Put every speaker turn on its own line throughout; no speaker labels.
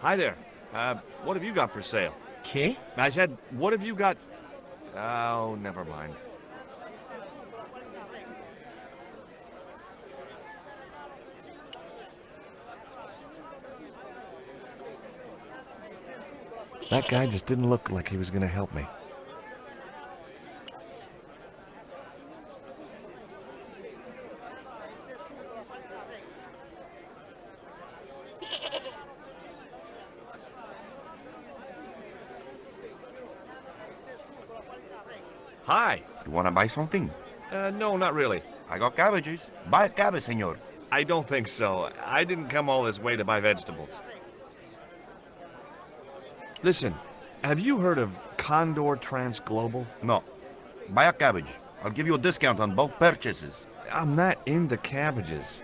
Hi there. What have you got for sale?
¿Qué?
I said, what have you got? Oh, never mind. That guy just didn't look like he was gonna help me. Hi.
You wanna buy something?
No, not really.
I got cabbages. Buy a cabbage, senor.
I don't think so. I didn't come all this way to buy vegetables. Listen, have you heard of Condor Transglobal?
No. Buy a cabbage. I'll give you a discount on both purchases.
I'm not into cabbages.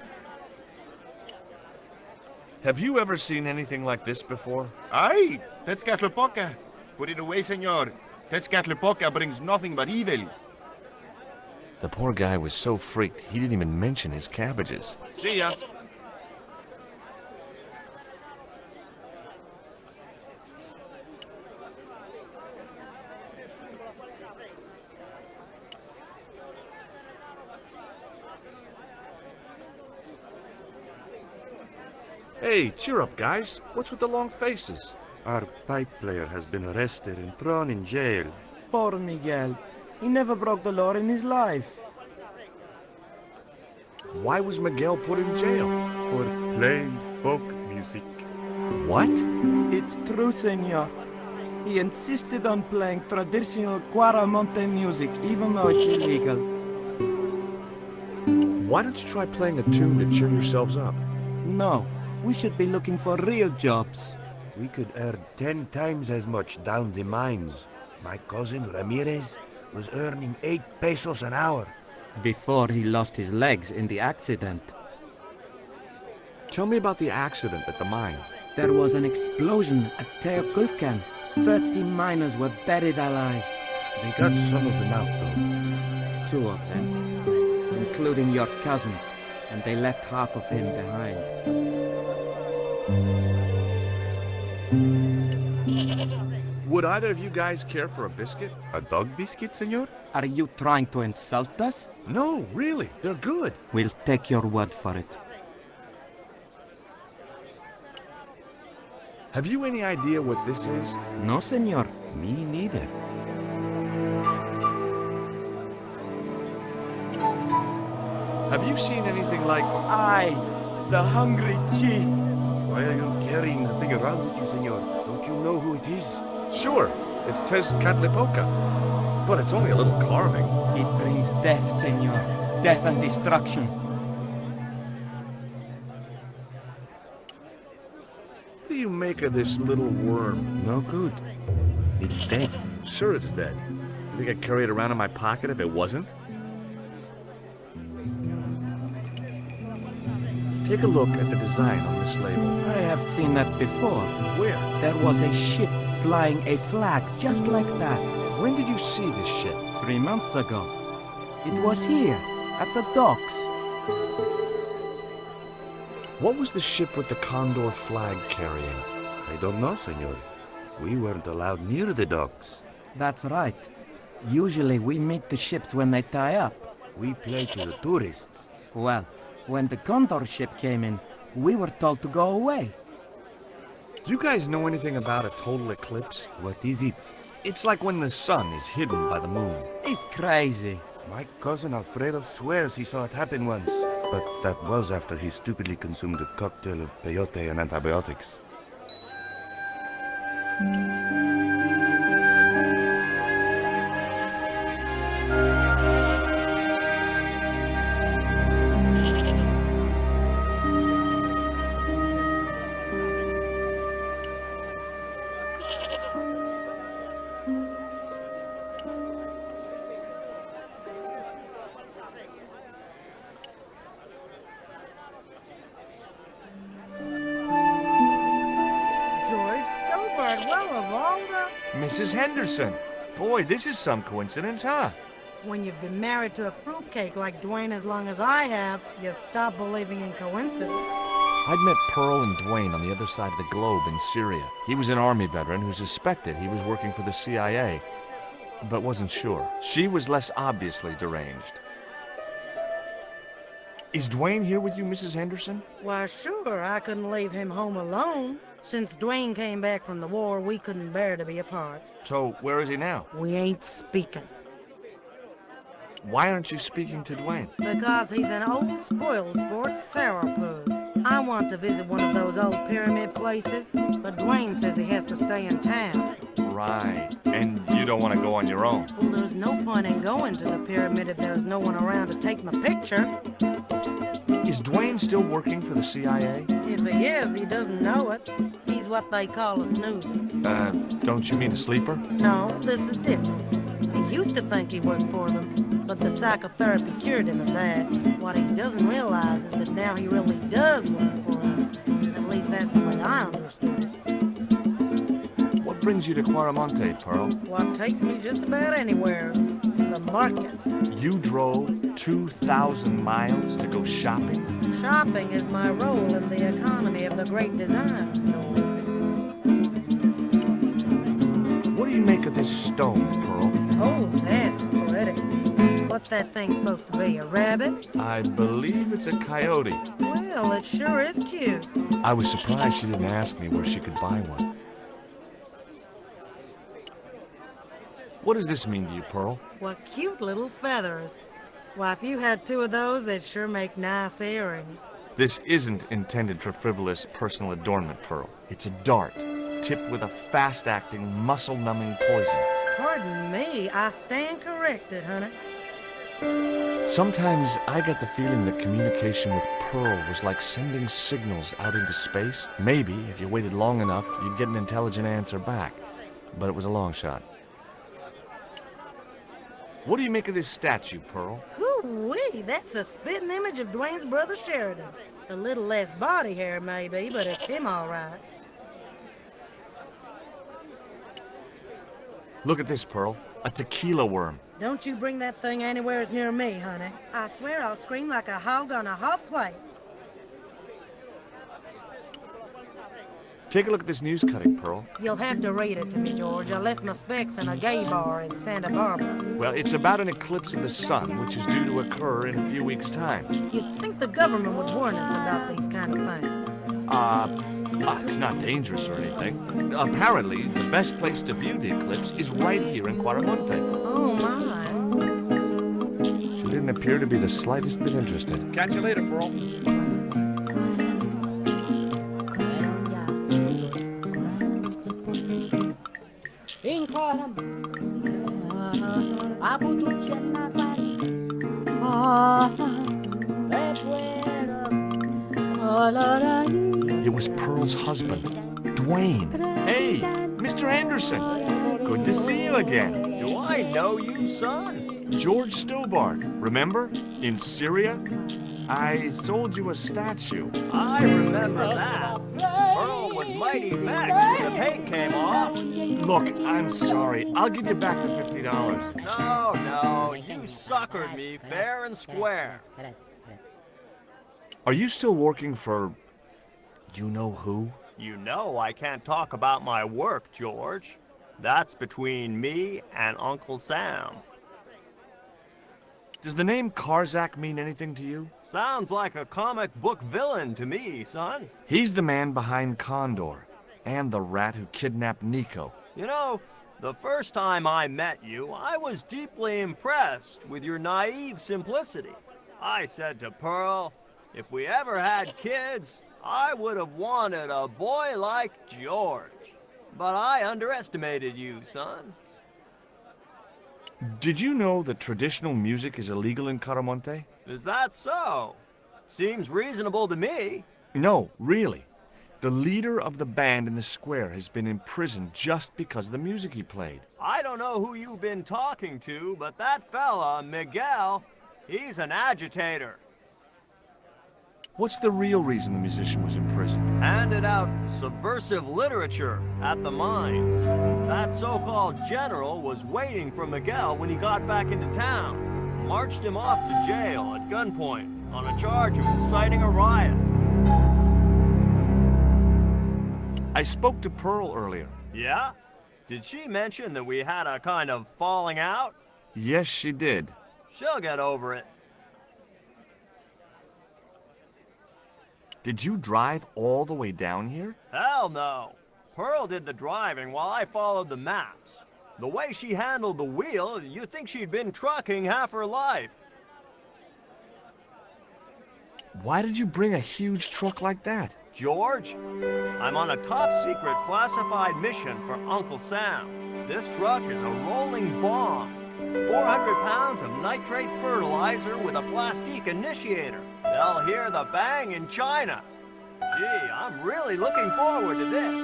Have you ever seen anything like this before?
Aye, Tezcatlipoca. Put it away, senor. Tezcatlipoca brings nothing but evil.
The poor guy was so freaked, he didn't even mention his cabbages. See ya. Hey, cheer up, guys. What's with the long faces?
Our pipe player has been arrested and thrown in jail.
Poor Miguel. He never broke the law in his life.
Why was Miguel put in jail?
For playing folk music.
What?
It's true, senor. He insisted on playing traditional Quaramonte music, even though it's illegal.
Why don't you try playing a tune to cheer yourselves up?
No, we should be looking for real jobs.
We could earn 10 times as much down the mines. My cousin Ramirez was earning 8 pesos an hour.
Before he lost his legs in the accident.
Tell me about the accident at the mine.
There was an explosion at Teoculcan. 30 miners were buried alive.
They got some of them out, though.
2 of them, including your cousin, and they left half of him behind.
Would either of you guys care for a biscuit?
A dog biscuit, senor?
Are you trying to insult us?
No, really. They're good.
We'll take your word for it.
Have you any idea what this is?
No, senor.
Me neither.
Have you seen anything like...
I, the hungry chief.
Why are you carrying the thing around with you, senor? Don't you know who it is?
Sure, it's Tezcatlipoca. But it's only a little carving.
It brings death, senor. Death and destruction.
What do you make of this little worm?
No good. It's dead.
Sure it's dead. You think I'd carry it around in my pocket if it wasn't? Take a look at the design on this label.
I have seen that before.
Where?
There was a ship flying a flag just like that.
When did you see this ship?
3 months ago. It was here, at the docks.
What was the ship with the condor flag carrying?
I don't know, senor. We weren't allowed near the docks.
That's right. Usually we meet the ships when they tie up.
We play to the tourists.
Well, when the Condor ship came in, we were told to go away.
Do you guys know anything about a total eclipse?
What is it?
It's like when the sun is hidden by the moon.
It's crazy.
My cousin Alfredo swears he saw it happen once. But that was after he stupidly consumed a cocktail of peyote and antibiotics.
Mrs. Henderson. Boy, this is some coincidence, huh?
When you've been married to a fruitcake like Dwayne as long as I have, you stop believing in coincidence.
I'd met Pearl and Dwayne on the other side of the globe in Syria. He was an Army veteran who suspected he was working for the CIA, but wasn't sure. She was less obviously deranged. Is Dwayne here with you, Mrs. Henderson?
Why, sure, I couldn't leave him home alone. Since Dwayne came back from the war, we couldn't bear to be apart.
So, where is he now?
We ain't speaking.
Why aren't you speaking to Dwayne?
Because he's an old spoil sport sourpuss. I want to visit one of those old pyramid places, but Dwayne says he has to stay in town.
Right. And you don't want to go on your own?
Well, there's no point in going to the pyramid if there's no one around to take my picture.
Is Dwayne still working for the CIA?
If he is, he doesn't know it. He's what they call a snoozer.
Don't you mean a sleeper?
No, this is different. He used to think he worked for them, but the psychotherapy cured him of that. What he doesn't realize is that now he really does work for them. At least that's the way I understood it.
What brings you to Quaramonte, Pearl?
What takes me just about anywheres. The market.
You drove 2,000 miles to go shopping?
Shopping is my role in the economy of the great design, Lord.
What do you make of this stone, Pearl?
Oh, that's pretty. What's that thing supposed to be, a rabbit?
I believe it's a coyote.
Well, it sure is cute.
I was surprised she didn't ask me where she could buy one. What does this mean to you, Pearl?
What cute little feathers. Why, if you had two of those, they'd sure make nice earrings.
This isn't intended for frivolous personal adornment, Pearl. It's a dart, tipped with a fast-acting, muscle-numbing poison.
Pardon me, I stand corrected, honey.
Sometimes I get the feeling that communication with Pearl was like sending signals out into space. Maybe, if you waited long enough, you'd get an intelligent answer back. But it was a long shot. What do you make of this statue, Pearl?
Hoo-wee, that's a spitting image of Dwayne's brother Sheridan. A little less body hair, maybe, but it's him all right.
Look at this, Pearl. A tequila worm.
Don't you bring that thing anywhere near me, honey. I swear I'll scream like a hog on a hot plate.
Take a look at this news cutting, Pearl.
You'll have to read it to me, George. I left my specs in a gay bar in Santa Barbara.
Well, it's about an eclipse of the sun, which is due to occur in a few weeks' time.
You'd think the government would warn us about these kind of things.
It's not dangerous or anything. Apparently, the best place to view the eclipse is right here in Quaramonte.
Oh, my.
She didn't appear to be the slightest bit interested. Catch you later, Pearl. It was Pearl's husband, Dwayne. Hey, Mr. Anderson. Good to see you again.
Do I know you, son?
George Stobart, remember? In Syria? I sold you a statue.
I remember that. Pearl was mighty vexed when the paint came off.
Look, I'm sorry. I'll give you back the $50.
No, you suckered me fair and square.
Are you still working for... you know who?
You know I can't talk about my work, George. That's between me and Uncle Sam.
Does the name Karzak mean anything to you?
Sounds like a comic book villain to me, son.
He's the man behind Condor, and the rat who kidnapped Nico.
You know, the first time I met you, I was deeply impressed with your naive simplicity. I said to Pearl, if we ever had kids, I would have wanted a boy like George. But I underestimated you, son.
Did you know that traditional music is illegal in Quaramonte?
Is that so? Seems reasonable to me.
No, really. The leader of the band in the square has been imprisoned just because of the music he played.
I don't know who you've been talking to, but that fella, Miguel, he's an agitator.
What's the real reason the musician was imprisoned?
Handed out subversive literature at the mines. That so-called general was waiting for Miguel when he got back into town. Marched him off to jail at gunpoint on a charge of inciting a riot.
I spoke to Pearl earlier.
Yeah? Did she mention that we had a kind of falling out?
Yes, she did.
She'll get over it.
Did you drive all the way down here?
Hell no. Pearl did the driving while I followed the maps. The way she handled the wheel, you'd think she'd been trucking half her life.
Why did you bring a huge truck like that?
George, I'm on a top-secret classified mission for Uncle Sam. This truck is a rolling bomb. 400 pounds of nitrate fertilizer with a plastique initiator. They'll hear the bang in China. Gee, I'm really looking forward to this.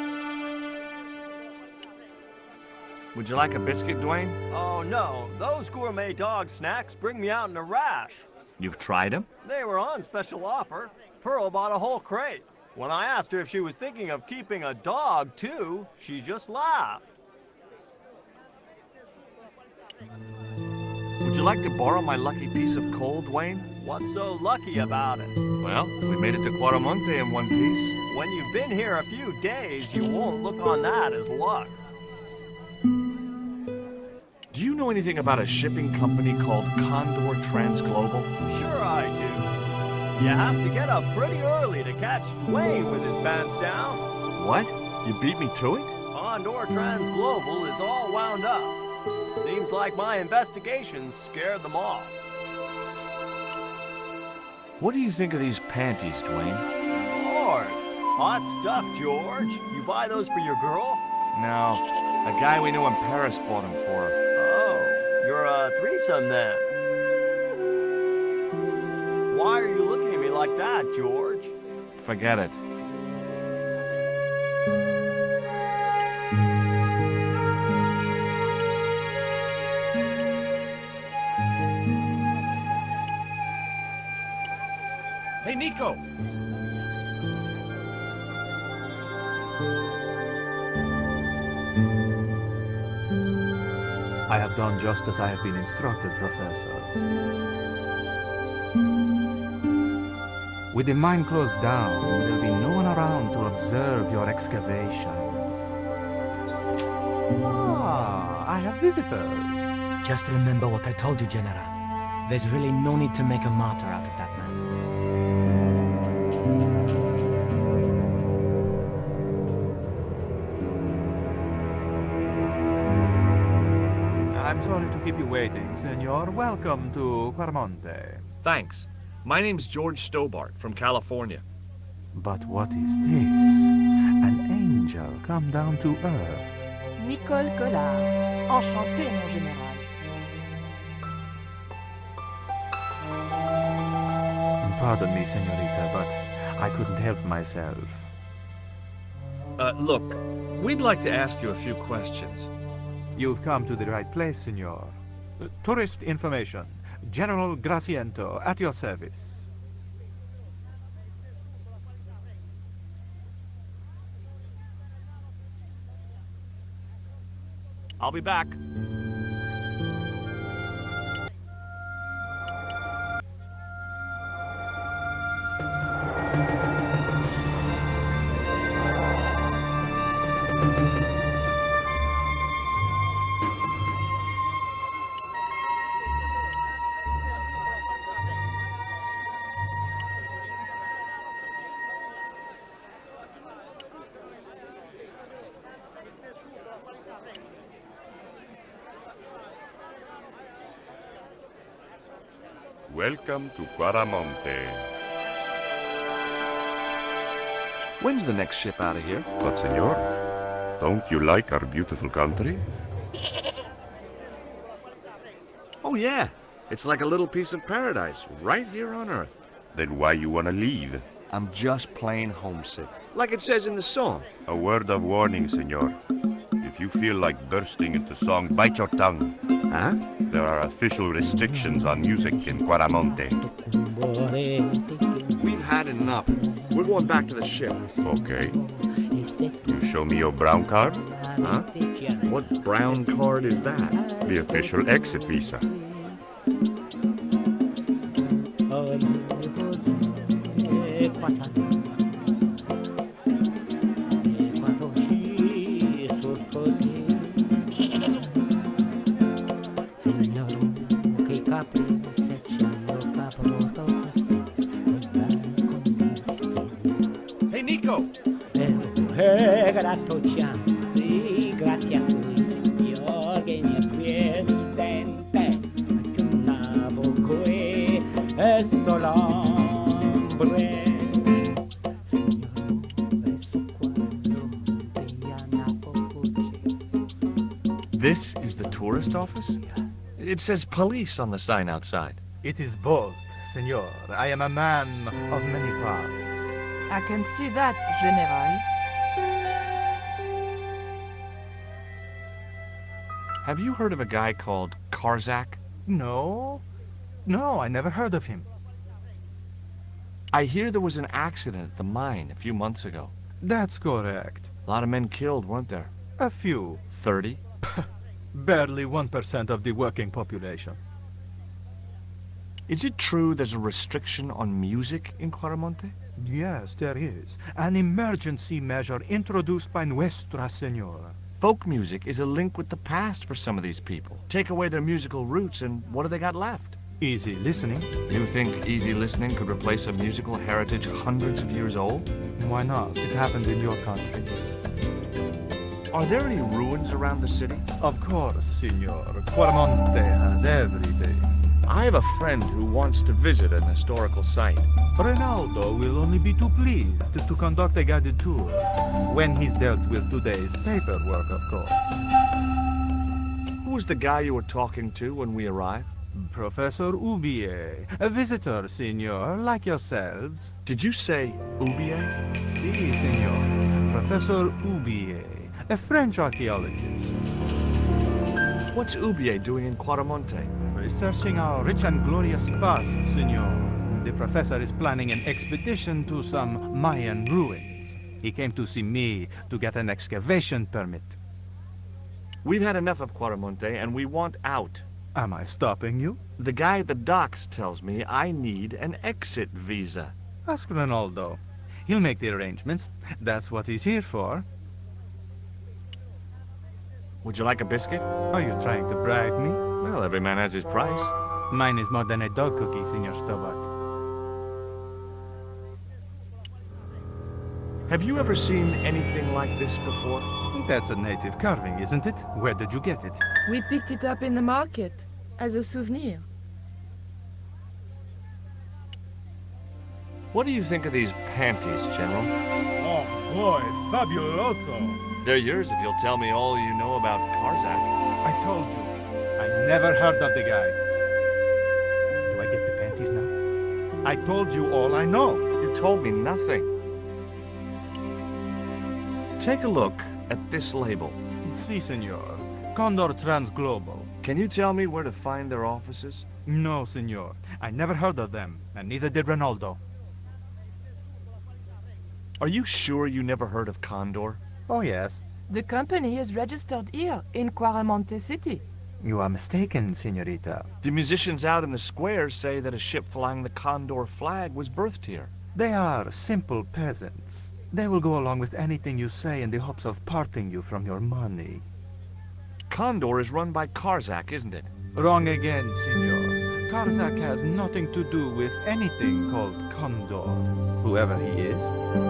Would you like a biscuit, Dwayne?
Oh no, those gourmet dog snacks bring me out in a rash.
You've tried them?
They were on special offer. Pearl bought a whole crate. When I asked her if she was thinking of keeping a dog too, she just laughed.
Would you like to borrow my lucky piece of coal, Dwayne?
What's so lucky about it?
Well, we made it to Quaramonte in one piece.
When you've been here a few days, you won't look on that as luck.
Do you know anything about a shipping company called Condor Transglobal?
Sure I do. You have to get up pretty early to catch Dwayne with his pants down.
What? You beat me to it?
Condor Transglobal is all wound up. Seems like my investigations scared them off.
What do you think of these panties, Dwayne?
Lord, hot stuff, George. You buy those for your girl?
No, a guy we knew in Paris bought them for her.
Oh, you're a threesome then. Why are you looking at me like that, George?
Forget it.
Hey, Nico!
I have done just as I have been instructed, Professor. With the mine closed down, there will be no one around to observe your excavation. Ah, I have visitors.
Just remember what I told you, General. There's really no need to make a martyr out of that man.
I'm sorry to keep you waiting, Senor. Welcome to Quaramonte.
Thanks. My name's George Stobart from California.
But what is this? An angel come down to earth.
Nicole Collard. Enchanté, mon général.
Pardon me, senorita, but I couldn't help myself.
Look, we'd like to ask you a few questions.
You've come to the right place, senor. Tourist information. General Graciento, at your service.
I'll be back.
Welcome to Quaramonte.
When's the next ship out of here?
But, senor, don't you like our beautiful country?
Oh, yeah. It's like a little piece of paradise right here on Earth.
Then why you wanna leave?
I'm just plain homesick. Like it says in the song.
A word of warning, senor. If you feel like bursting into song, bite your tongue.
Huh?
There are official restrictions on music in Quaramonte.
We've had enough. We're going back to the ship.
Okay. You show me your brown card?
Huh? What brown card is that?
The official exit visa.
Nico!
Grato Chianti, grazie a cui signor che mi è presidente, aggiornavo qui e solambre.
This is the tourist office? It says police on the sign outside.
It is both, senor. I am a man of many parts.
I can see that, General.
Have you heard of a guy called Karzak?
No? No, I never heard of him.
I hear there was an accident at the mine a few months ago.
That's correct.
A lot of men killed, weren't there?
A few.
30?
Barely 1% of the working population.
Is it true there's a restriction on music in Quaramonte?
Yes, there is. An emergency measure introduced by Nuestra Senora.
Folk music is a link with the past for some of these people. Take away their musical roots and what do they got left?
Easy listening.
You think easy listening could replace a musical heritage hundreds of years old?
Why not? It happened in your country.
Are there any ruins around the city?
Of course, senor. Quaramonte has everything.
I have a friend who wants to visit an historical site.
Ronaldo will only be too pleased to conduct a guided tour, when he's dealt with today's paperwork, of course.
Who was the guy you were talking to when we arrived?
Professor Ubier, a visitor, senor, like yourselves.
Did you say Ubier?
Si, senor. Professor Ubier, a French archaeologist.
What's Ubier doing in Quaramonte?
Researching our rich and glorious past, senor. The professor is planning an expedition to some Mayan ruins. He came to see me to get an excavation permit.
We've had enough of Quaramonte and we want out.
Am I stopping you?
The guy at the docks tells me I need an exit visa.
Ask Ronaldo. He'll make the arrangements. That's what he's here for.
Would you like a biscuit?
Are you trying to bribe me?
Well, every man has his price.
Mine is more than a dog cookie, Senor Stobart.
Have you ever seen anything like this before?
That's a native carving, isn't it? Where did you get it?
We picked it up in the market, as a souvenir.
What do you think of these panties, General?
Oh boy, fabuloso!
They're yours if you'll tell me all you know about Karzak.
I told you. I never heard of the guy. Do I get the panties now? I told you all I know.
You told me nothing. Take a look at this label.
Si, senor. Condor Transglobal.
Can you tell me where to find their offices?
No, senor. I never heard of them, and neither did Ronaldo.
Are you sure you never heard of Condor?
Oh, yes.
The company is registered here, in Quaramonte City.
You are mistaken, senorita.
The musicians out in the square say that a ship flying the Condor flag was birthed here.
They are simple peasants. They will go along with anything you say in the hopes of parting you from your money.
Condor is run by Karzak, isn't it?
Wrong again, senor. Karzak has nothing to do with anything called Condor, whoever he is.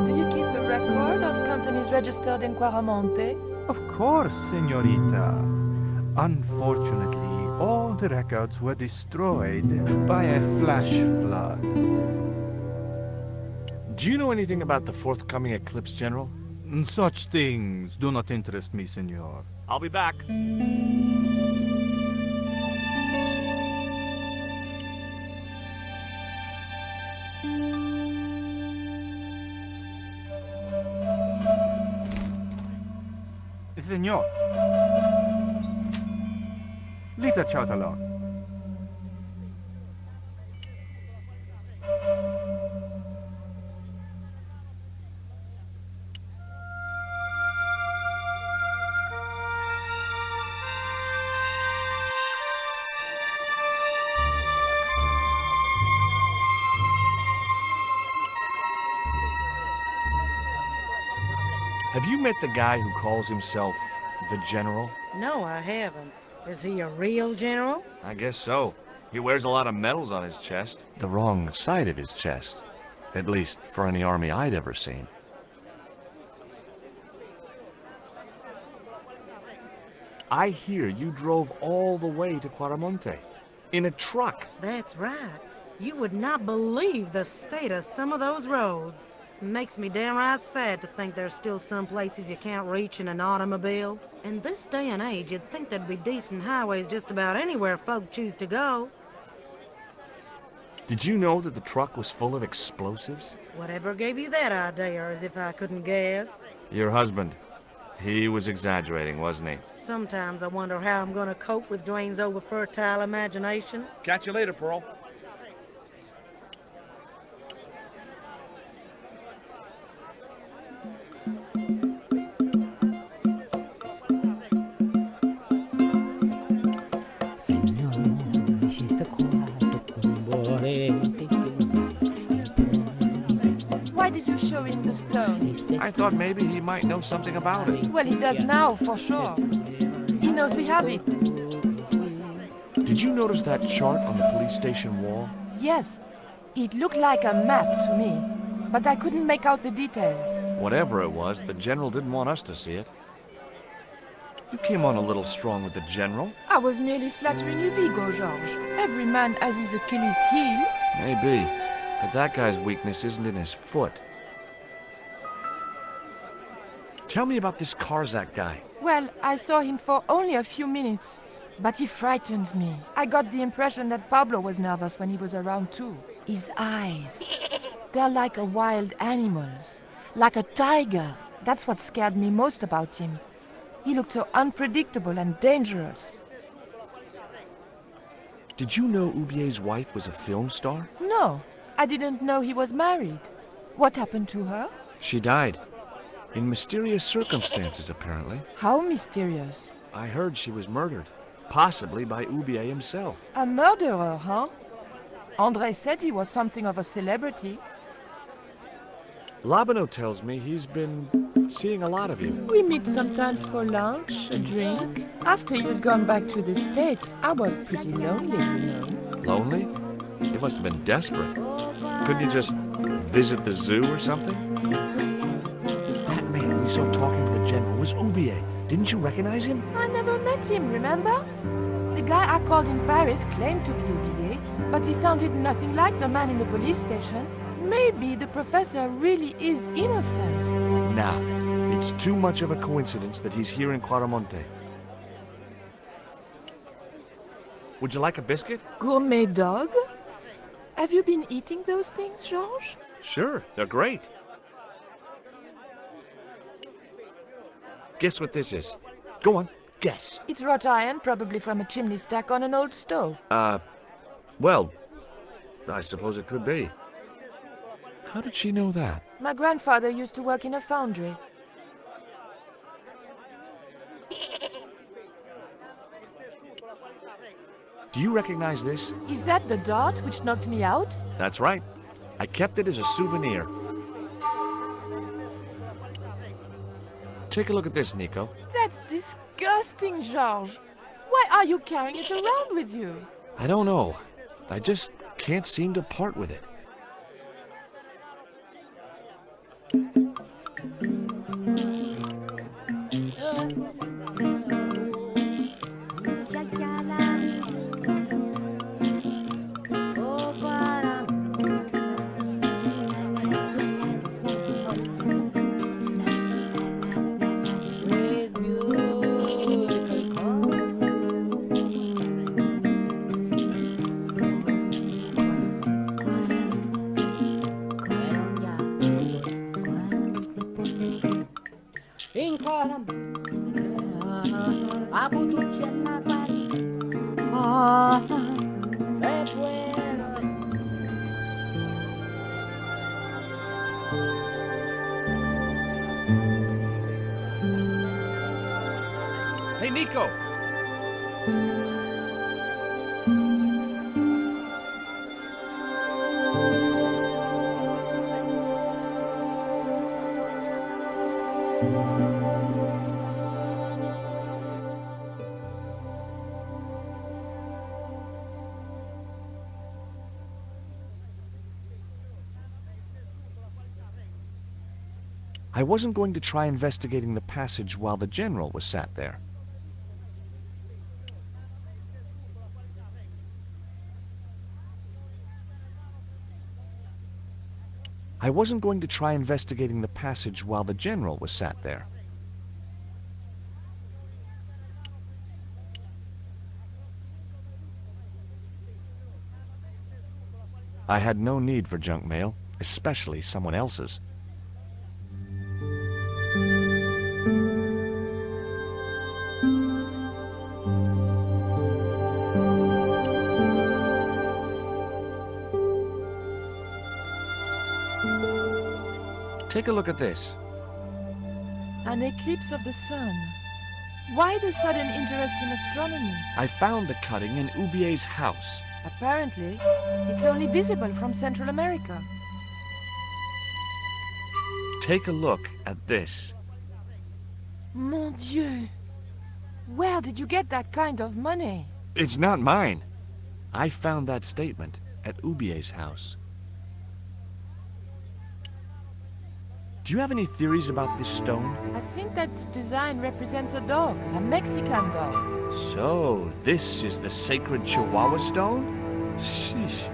Do you keep a record of companies registered in Quaramonte?
Of course, senorita. Unfortunately, all the records were destroyed by a flash flood.
Do you know anything about the forthcoming eclipse, General?
Such things do not interest me, senor.
I'll be back.
Senor. Leave the child alone.
Have you met the guy who calls himself the General?
No, I haven't. Is he a real general?
I guess so. He wears a lot of medals on his chest. The wrong side of his chest. At least for any army I'd ever seen. I hear you drove all the way to Quaramonte. In a truck.
That's right. You would not believe the state of some of those roads. Makes me downright sad to think there's still some places you can't reach in an automobile. In this day and age, you'd think there'd be decent highways just about anywhere folk choose to go.
Did you know that the truck was full of explosives?
Whatever gave you that idea, as if I couldn't guess?
Your husband. He was exaggerating, wasn't he?
Sometimes I wonder how I'm gonna cope with Dwayne's over-fertile imagination.
Catch you later, Pearl.
Why did you show him the stone?
I thought maybe he might know something about it.
Well, he does now, for sure. He knows we have it.
Did you notice that chart on the police station wall?
Yes. It looked like a map to me, but I couldn't make out the details.
Whatever it was, the general didn't want us to see it. You came on a little strong with the general.
I was merely flattering his ego, Georges. Every man has his Achilles heel.
Maybe, but that guy's weakness isn't in his foot. Tell me about this Karzak guy.
Well, I saw him for only a few minutes, but he frightens me. I got the impression that Pablo was nervous when he was around too. His eyes, they're like a wild animal's, like a tiger. That's what scared me most about him. He looked so unpredictable and dangerous.
Did you know Ubier's wife was a film star?
No, I didn't know he was married. What happened to her?
She died. In mysterious circumstances, apparently.
How mysterious?
I heard she was murdered. Possibly by Ubier himself.
A murderer, huh? André said he was something of a celebrity.
Labano tells me he's been seeing a lot of you.
We meet sometimes for lunch, a drink. After you'd gone back to the States, I was pretty lonely, you know.
Lonely? You must have been desperate. Couldn't you just visit the zoo or something? That man we saw talking to the general was Ubier. Didn't you recognize him?
I never met him, remember? The guy I called in Paris claimed to be Ubier, but he sounded nothing like the man in the police station. Maybe the professor really is innocent.
Now, it's too much of a coincidence that he's here in Quaramonte. Would you like a biscuit?
Gourmet dog? Have you been eating those things, Georges?
Sure, they're great. Guess what this is? Go on, guess.
It's wrought iron, probably from a chimney stack on an old stove.
Well, I suppose it could be. How did she know that?
My grandfather used to work in a foundry.
Do you recognize this?
Is that the dart which knocked me out?
That's right. I kept it as a souvenir. Take a look at this, Nico.
That's disgusting, Georges. Why are you carrying it around with you?
I don't know. I just can't seem to part with it. Hey, Nico! I wasn't going to try investigating the passage while the general was sat there. I wasn't going to try investigating the passage while the general was sat there. I had no need for junk mail, especially someone else's. Take a look at this.
An eclipse of the sun. Why the sudden interest in astronomy?
I found the cutting in Ubier's house.
Apparently, it's only visible from Central America.
Take a look at this.
Mon Dieu! Where did you get that kind of money?
It's not mine. I found that statement at Ubier's house. Do you have any theories about this stone?
I think that design represents a dog, a Mexican dog.
So, this is the sacred Chihuahua stone? Sheesh.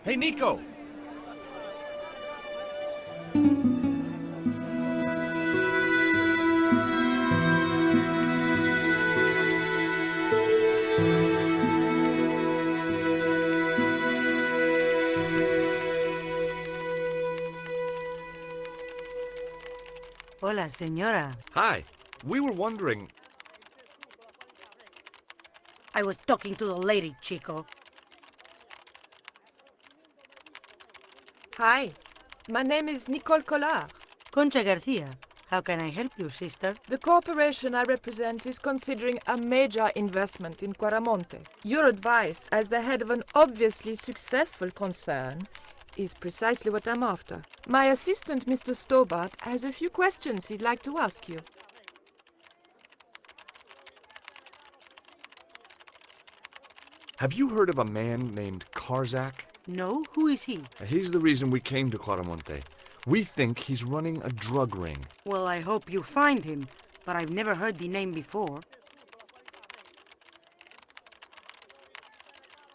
Hey, Nico!
Hola, señora.
Hi. We were wondering...
I was talking to the lady, Chico.
Hi, my name is Nicole Collard.
Concha Garcia. How can I help you, sister?
The corporation I represent is considering a major investment in Quaramonte. Your advice, as the head of an obviously successful concern, is precisely what I'm after. My assistant, Mr. Stobart, has a few questions he'd like to ask you.
Have you heard of a man named Karzak?
No? Who is he?
He's the reason we came to Quaramonte. We think he's running a drug ring.
Well, I hope you find him, but I've never heard the name before.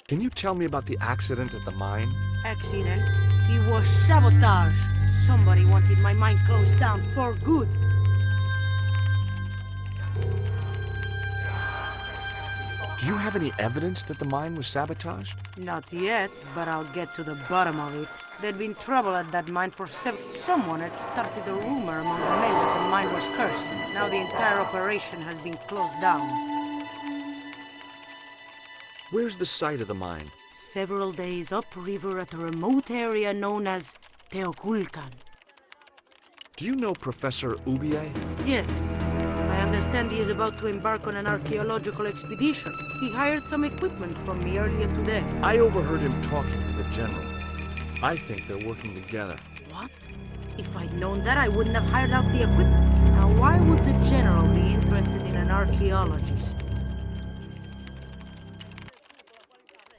Can you tell me about the accident at the mine?
Accident? It was sabotage. Somebody wanted my mine closed down for good.
Do you have any evidence that the mine was sabotaged?
Not yet, but I'll get to the bottom of it. There'd been trouble at that mine for someone had started a rumor among the men that the mine was cursed. Now the entire operation has been closed down.
Where's the site of the mine?
Several days upriver at a remote area known as Teoculcan.
Do you know Professor Ubier?
Yes. I understand he is about to embark on an archaeological expedition. He hired some equipment from me earlier today.
I overheard him talking to the general. I think they're working together.
What? If I'd known that, I wouldn't have hired out the equipment. Now, why would the general be interested in an archaeologist?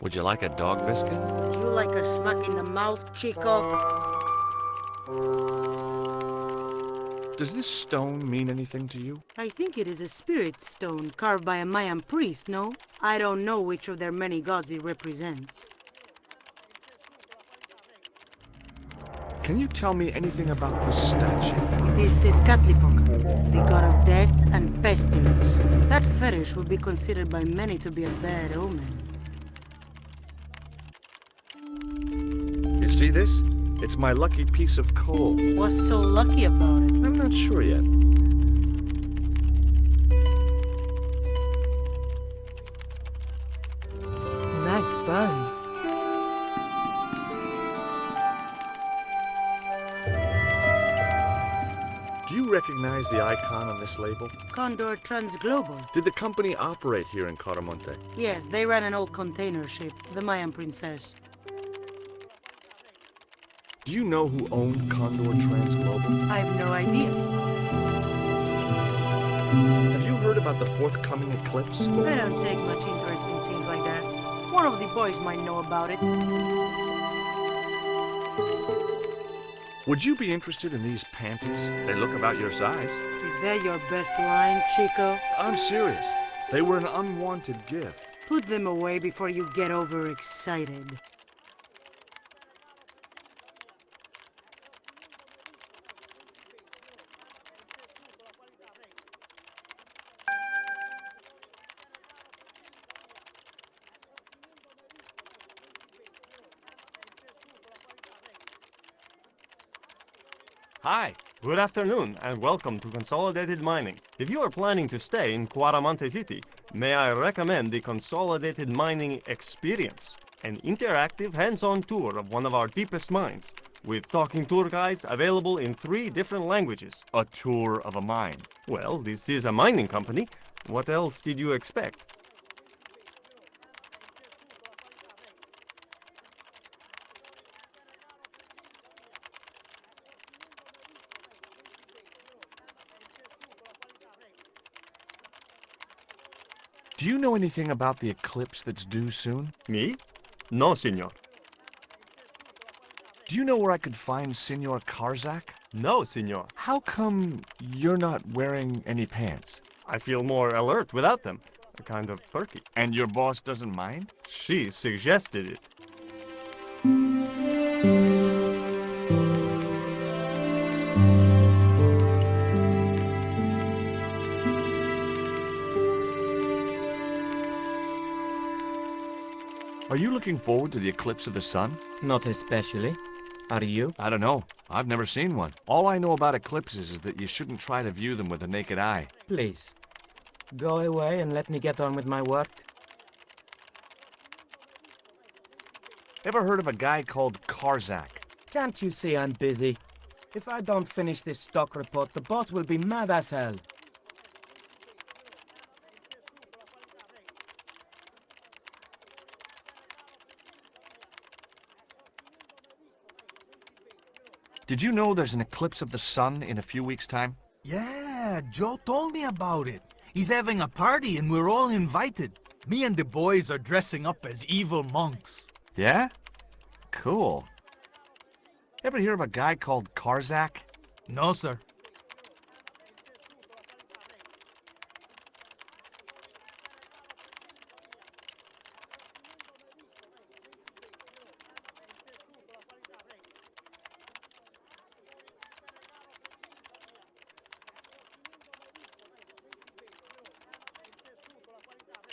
Would you like a dog biscuit?
Would you like a smack in the mouth, Chico?
Does this stone mean anything to you?
I think it is a spirit stone carved by a Mayan priest, no? I don't know which of their many gods it represents.
Can you tell me anything about this statue?
It is Tezcatlipoca, the god of death and pestilence. That fetish would be considered by many to be a bad omen.
You see this? It's my lucky piece of coal.
What's so lucky about it?
I'm not sure yet.
Nice buns.
Do you recognize the icon on this label?
Condor Transglobal.
Did the company operate here in Quaramonte?
Yes, they ran an old container ship, the Mayan Princess.
Do Do you know who owned Condor Transglobal?
I have no idea.
Have you heard about the forthcoming eclipse?
I don't take much interest in things like that. One of the boys might know about it.
Would you be interested in these panties? They look about your size.
Is that your best line, Chico?
I'm serious. They were an unwanted gift.
Put them away before you get overexcited.
Hi.
Good afternoon, and welcome to Consolidated Mining. If you are planning to stay in Quaramonte City, may I recommend the Consolidated Mining Experience, an interactive hands-on tour of one of our deepest mines, with talking tour guides available in 3 different languages.
A tour of a mine.
Well, this is a mining company. What else did you expect?
Do you know anything about the eclipse that's due soon?
Me? No, senor.
Do you know where I could find Senor Karzak?
No, senor.
How come you're not wearing any pants?
I feel more alert without them. Kind of perky.
And your boss doesn't mind?
She suggested it.
Are you looking forward to the eclipse of the sun?
Not especially. Are you?
I don't know. I've never seen one. All I know about eclipses is that you shouldn't try to view them with the naked eye.
Please, go away and let me get on with my work.
Ever heard of a guy called Karzak?
Can't you see I'm busy? If I don't finish this stock report, the boss will be mad as hell.
Did you know there's an eclipse of the sun in a few weeks' time?
Yeah, Joe told me about it. He's having a party and we're all invited. Me and the boys are dressing up as evil monks.
Yeah? Cool. Ever hear of a guy called Karzak?
No, sir.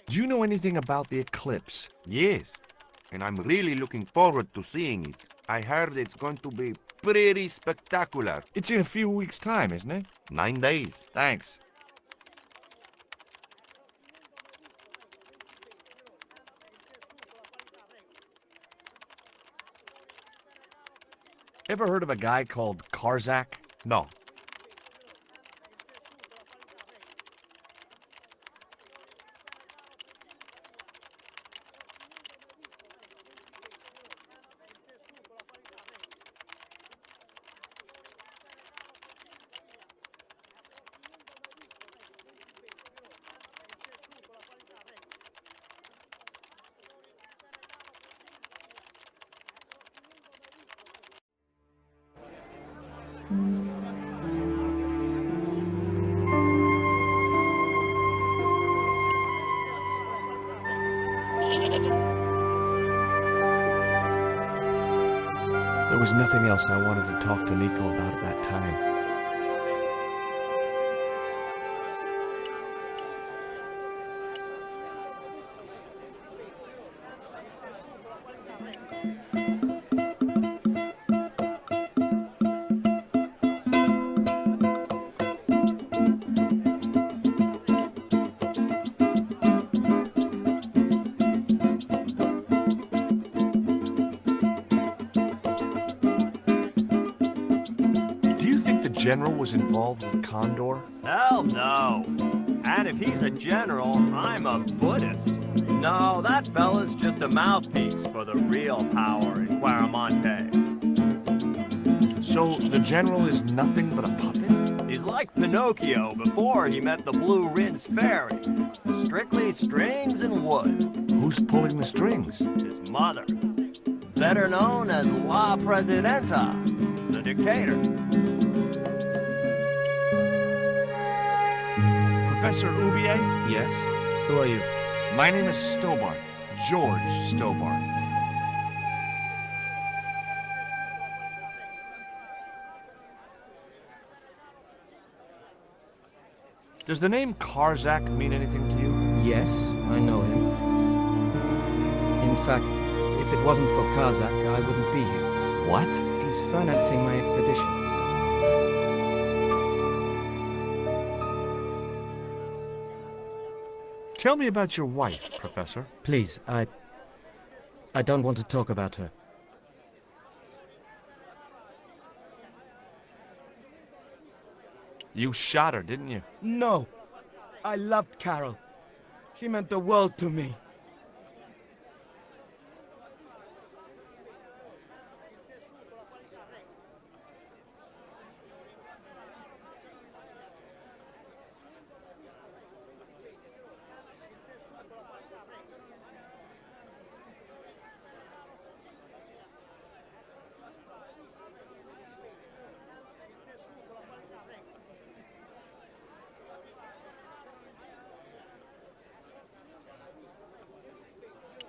Do you know anything about the eclipse?
Yes, and I'm really looking forward to seeing it. I heard it's going to be pretty spectacular.
It's in a few weeks' time, isn't it?
9 days.
Thanks. Ever heard of a guy called Karzak?
No.
There was nothing else I wanted to talk to Nico about at that time. General was involved with Condor?
Hell no. And if he's a general, I'm a Buddhist. No, that fella's just a mouthpiece for the real power in Quaramonte.
So the general is nothing but a puppet?
He's like Pinocchio before he met the Blue Rinse Fairy. Strictly strings and wood.
Who's pulling the strings?
His mother. Better known as La Presidenta, the dictator.
Professor Oubier?
Yes? Who are you?
My name is Stobart. George Stobart. Does the name Karzak mean anything to you?
Yes, I know him. In fact, if it wasn't for Kazak, I wouldn't be here.
What?
He's financing my expedition.
Tell me about your wife, Professor.
Please, I don't want to talk about her.
You shot her, didn't you?
No. I loved Carol. She meant the world to me.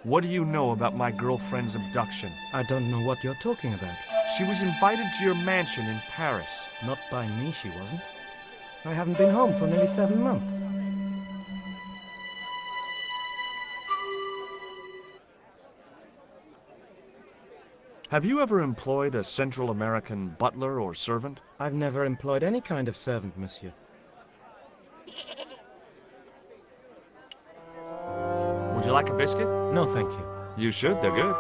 What do you know about my girlfriend's abduction?
I don't know what you're talking about.
She was invited to your mansion in Paris.
Not by me, she wasn't. I haven't been home for nearly 7 months.
Have you ever employed a Central American butler or servant?
I've never employed any kind of servant, monsieur.
Would you like a biscuit?
No, thank you.
You should, they're good.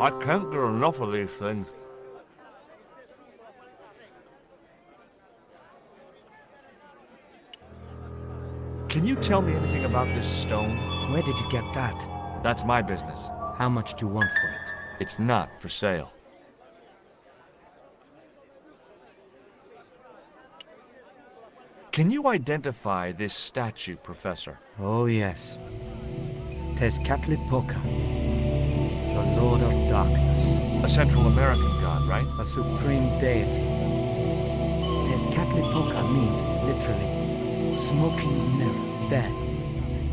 I can't get enough of these things. Can you tell me anything about this stone?
Where did you get that?
That's my business.
How much do you want for it?
It's not for sale. Can you identify this statue, Professor?
Oh, yes. Tezcatlipoca, the Lord of Darkness.
A Central American god, right?
A supreme deity. Tezcatlipoca means, literally, smoking mirror. There.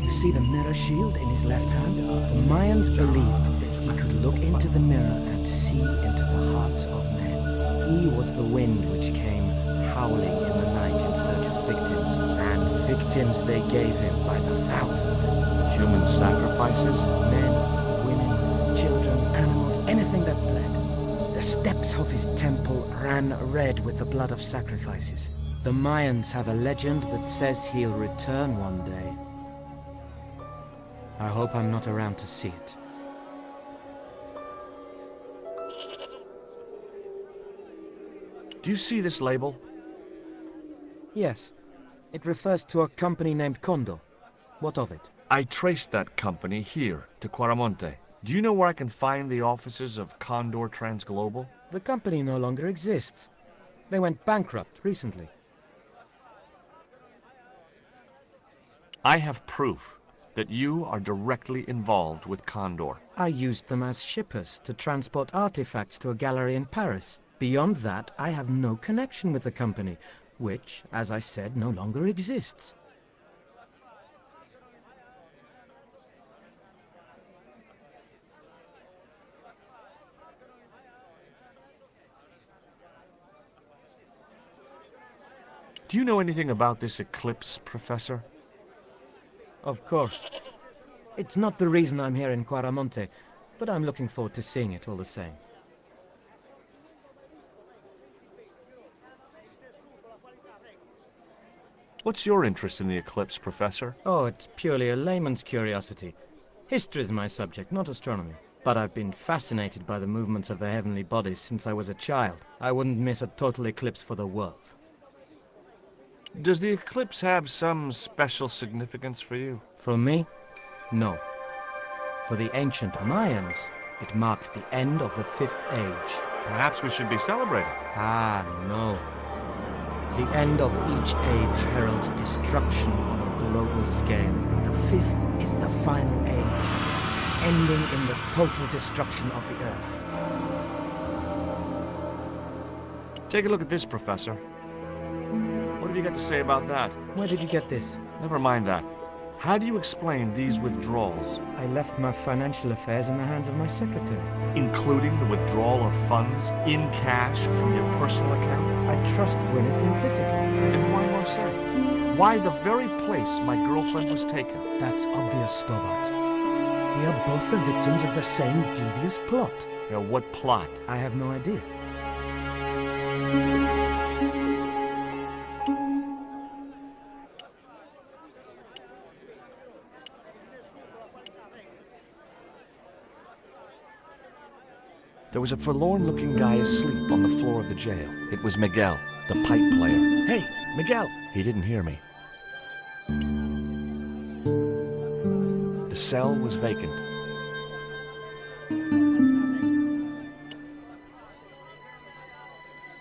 You see the mirror shield in his left hand? The Mayans believed he could look into the mirror and see into the hearts of men. He was the wind which came howling in the night in search of victims, and victims they gave him by the thousand.
Human sacrifices?
Men, women, children, animals, anything that bled. The steps of his temple ran red with the blood of sacrifices. The Mayans have a legend that says he'll return one day. I hope I'm not around to see it.
Do you see this label?
Yes. It refers to a company named Condor. What of it?
I traced that company here to Quaramonte. Do you know where I can find the offices of Condor Transglobal?
The company no longer exists. They went bankrupt recently.
I have proof that you are directly involved with Condor.
I used them as shippers to transport artifacts to a gallery in Paris. Beyond that, I have no connection with the company, which, as I said, no longer exists.
Do you know anything about this eclipse, Professor?
Of course. It's not the reason I'm here in Quaramonte, but I'm looking forward to seeing it all the same.
What's your interest in the eclipse, Professor?
Oh, it's purely a layman's curiosity. History is my subject, not astronomy. But I've been fascinated by the movements of the heavenly bodies since I was a child. I wouldn't miss a total eclipse for the world.
Does the eclipse have some special significance for you?
For me? No. For the ancient Mayans, it marked the end of the 5th Age.
Perhaps we should be celebrating.
Ah, no. The end of each age heralds destruction on a global scale. The fifth is the final age, ending in the total destruction of the Earth.
Take a look at this, Professor. What have you got to say about that?
Where did you get this?
Never mind that. How do you explain these withdrawals?
I left my financial affairs in the hands of my secretary.
Including the withdrawal of funds in cash from your personal account?
I trust Gwyneth implicitly.
And why Marseille? Why the very place my girlfriend was taken?
That's obvious, Stobart. We are both the victims of the same devious plot.
What plot?
I have no idea.
There was a forlorn-looking guy asleep on the floor of the jail. It was Miguel, the pipe player.
Hey, Miguel!
He didn't hear me. The cell was vacant.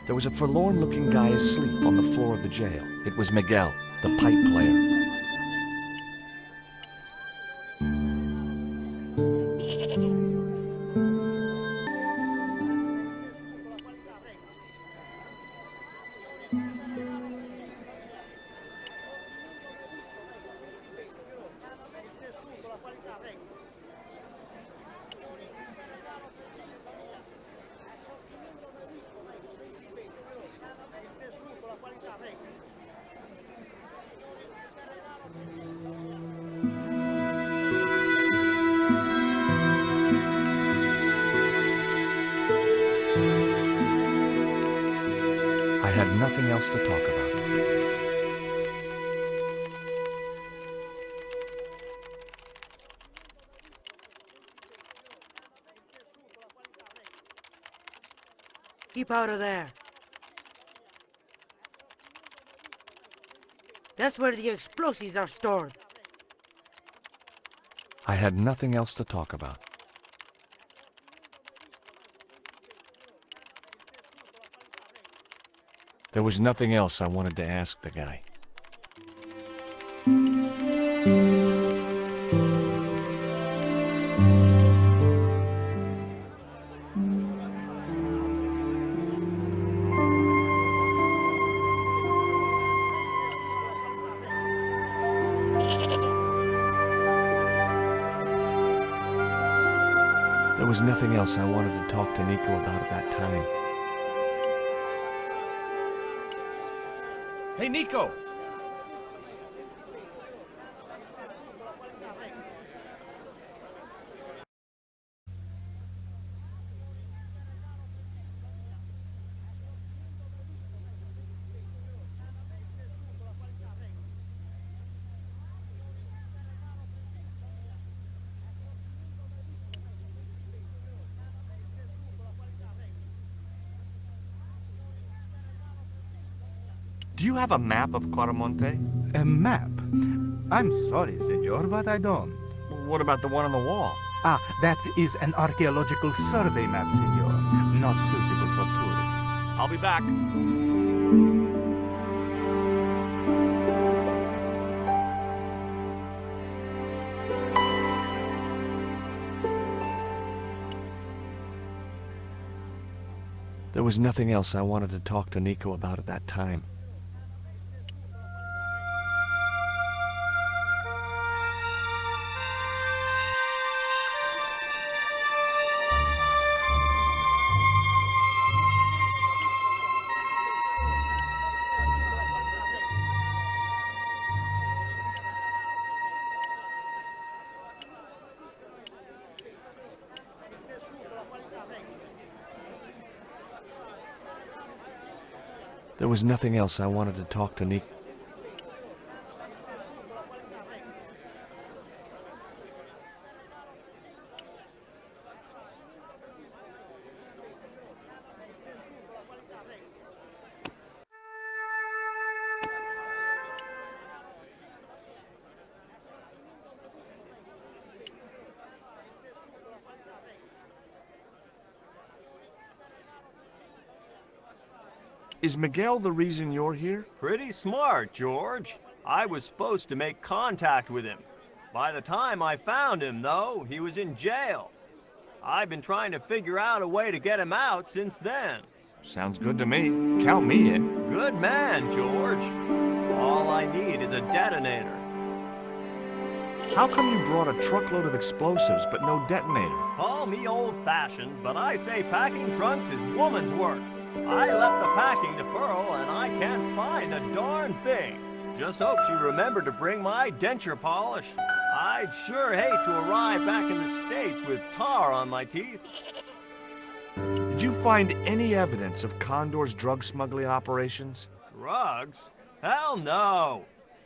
There was a forlorn-looking guy asleep on the floor of the jail. It was Miguel, the pipe player. I had nothing else to talk about.
Keep out of there. That's where the explosives are stored.
I had nothing else to talk about. There was nothing else I wanted to ask the guy. There was nothing else I wanted to talk to Nico about at that time.
Hey, Nico!
Do you have a map of Quaramonte?
A map? I'm sorry, senor, but I don't.
What about the one on the wall?
Ah, that is an archaeological survey map, senor. Not suitable for tourists.
I'll be back. There was nothing else I wanted to talk to Nico about at that time. There was nothing else I wanted to talk to Nico. Is Miguel the reason you're here?
Pretty smart, George. I was supposed to make contact with him. By the time I found him, though, he was in jail. I've been trying to figure out a way to get him out since then.
Sounds good to me. Count me in.
Good man, George. All I need is a detonator.
How come you brought a truckload of explosives but no detonator?
Call me old-fashioned, but I say packing trunks is woman's work. I left the packing to Pearl, and I can't find a darn thing. Just hope she remembered to bring my denture polish. I'd sure hate to arrive back in the States with tar on my teeth.
Did you find any evidence of Condor's drug smuggling operations?
Drugs? Hell no!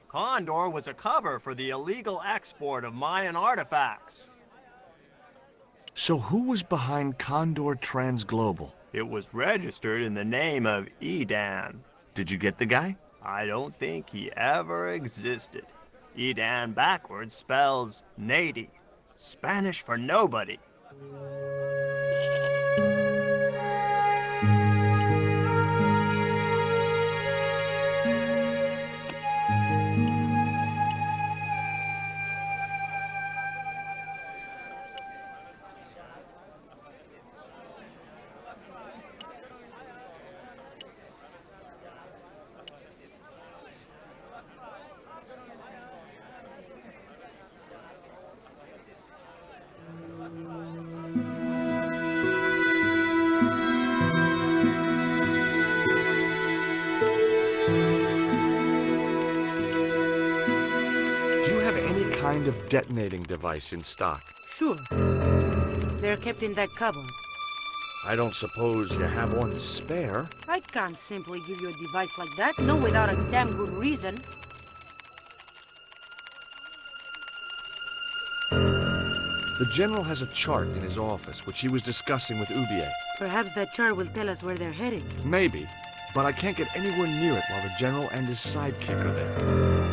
Condor was a cover for the illegal export of Mayan artifacts.
So who was behind Condor Transglobal?
It was registered in the name of Edan.
Did you get the guy?
I don't think he ever existed. Edan backwards spells Nady, Spanish for nobody.
Kind of detonating device in stock?
Sure. They're kept in that cupboard.
I don't suppose you have one spare?
I can't simply give you a device like that, no without a damn good reason.
The General has a chart in his office, which he was discussing with Ubier.
Perhaps that chart will tell us where they're heading.
Maybe, but I can't get anywhere near it while the General and his sidekick are there.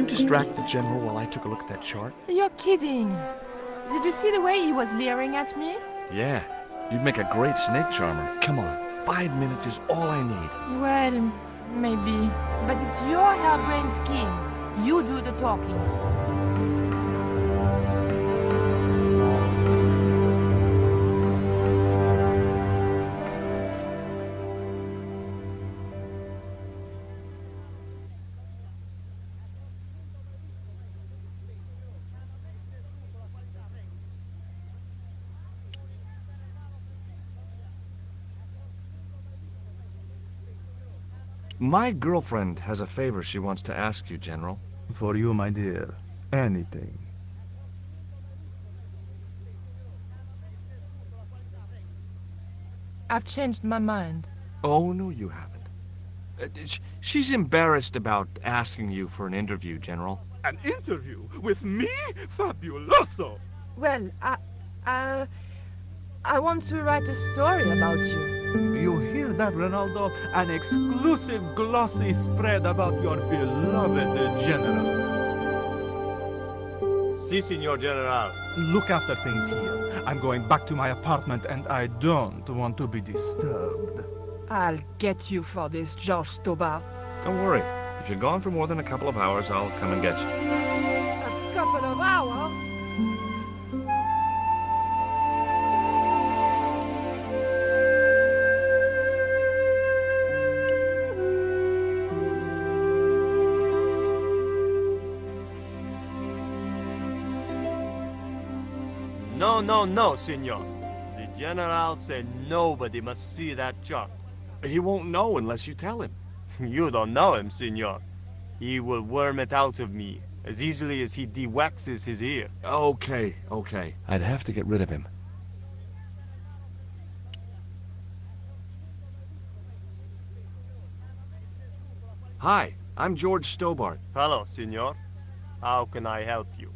Distract the General while I took a look at that chart?
You're kidding. Did you see the way he was leering at me?
Yeah. You'd make a great snake charmer. Come on. 5 minutes is all I need.
Well, maybe. But it's your harebrained scheme. You do the talking.
My girlfriend has a favor she wants to ask you, General.
For you, my dear. Anything.
I've changed my mind.
Oh, no, you haven't. She's embarrassed about asking you for an interview, General.
An interview? With me? Fabuloso!
Well, I want to write a story about you.
You hear that, Ronaldo? An exclusive glossy spread about your beloved General.
Si, Signor General.
Look after things here. I'm going back to my apartment and I don't want to be disturbed.
I'll get you for this, George Stobart.
Don't worry. If you're gone for more than a couple of hours, I'll come and get you.
A couple of hours?
No, Signor. The General said nobody must see that chart.
He won't know unless you tell him.
You don't know him, Signor. He will worm it out of me as easily as he de-waxes his ear.
Okay. I'd have to get rid of him. Hi, I'm George Stobart.
Hello, Signor. How can I help you?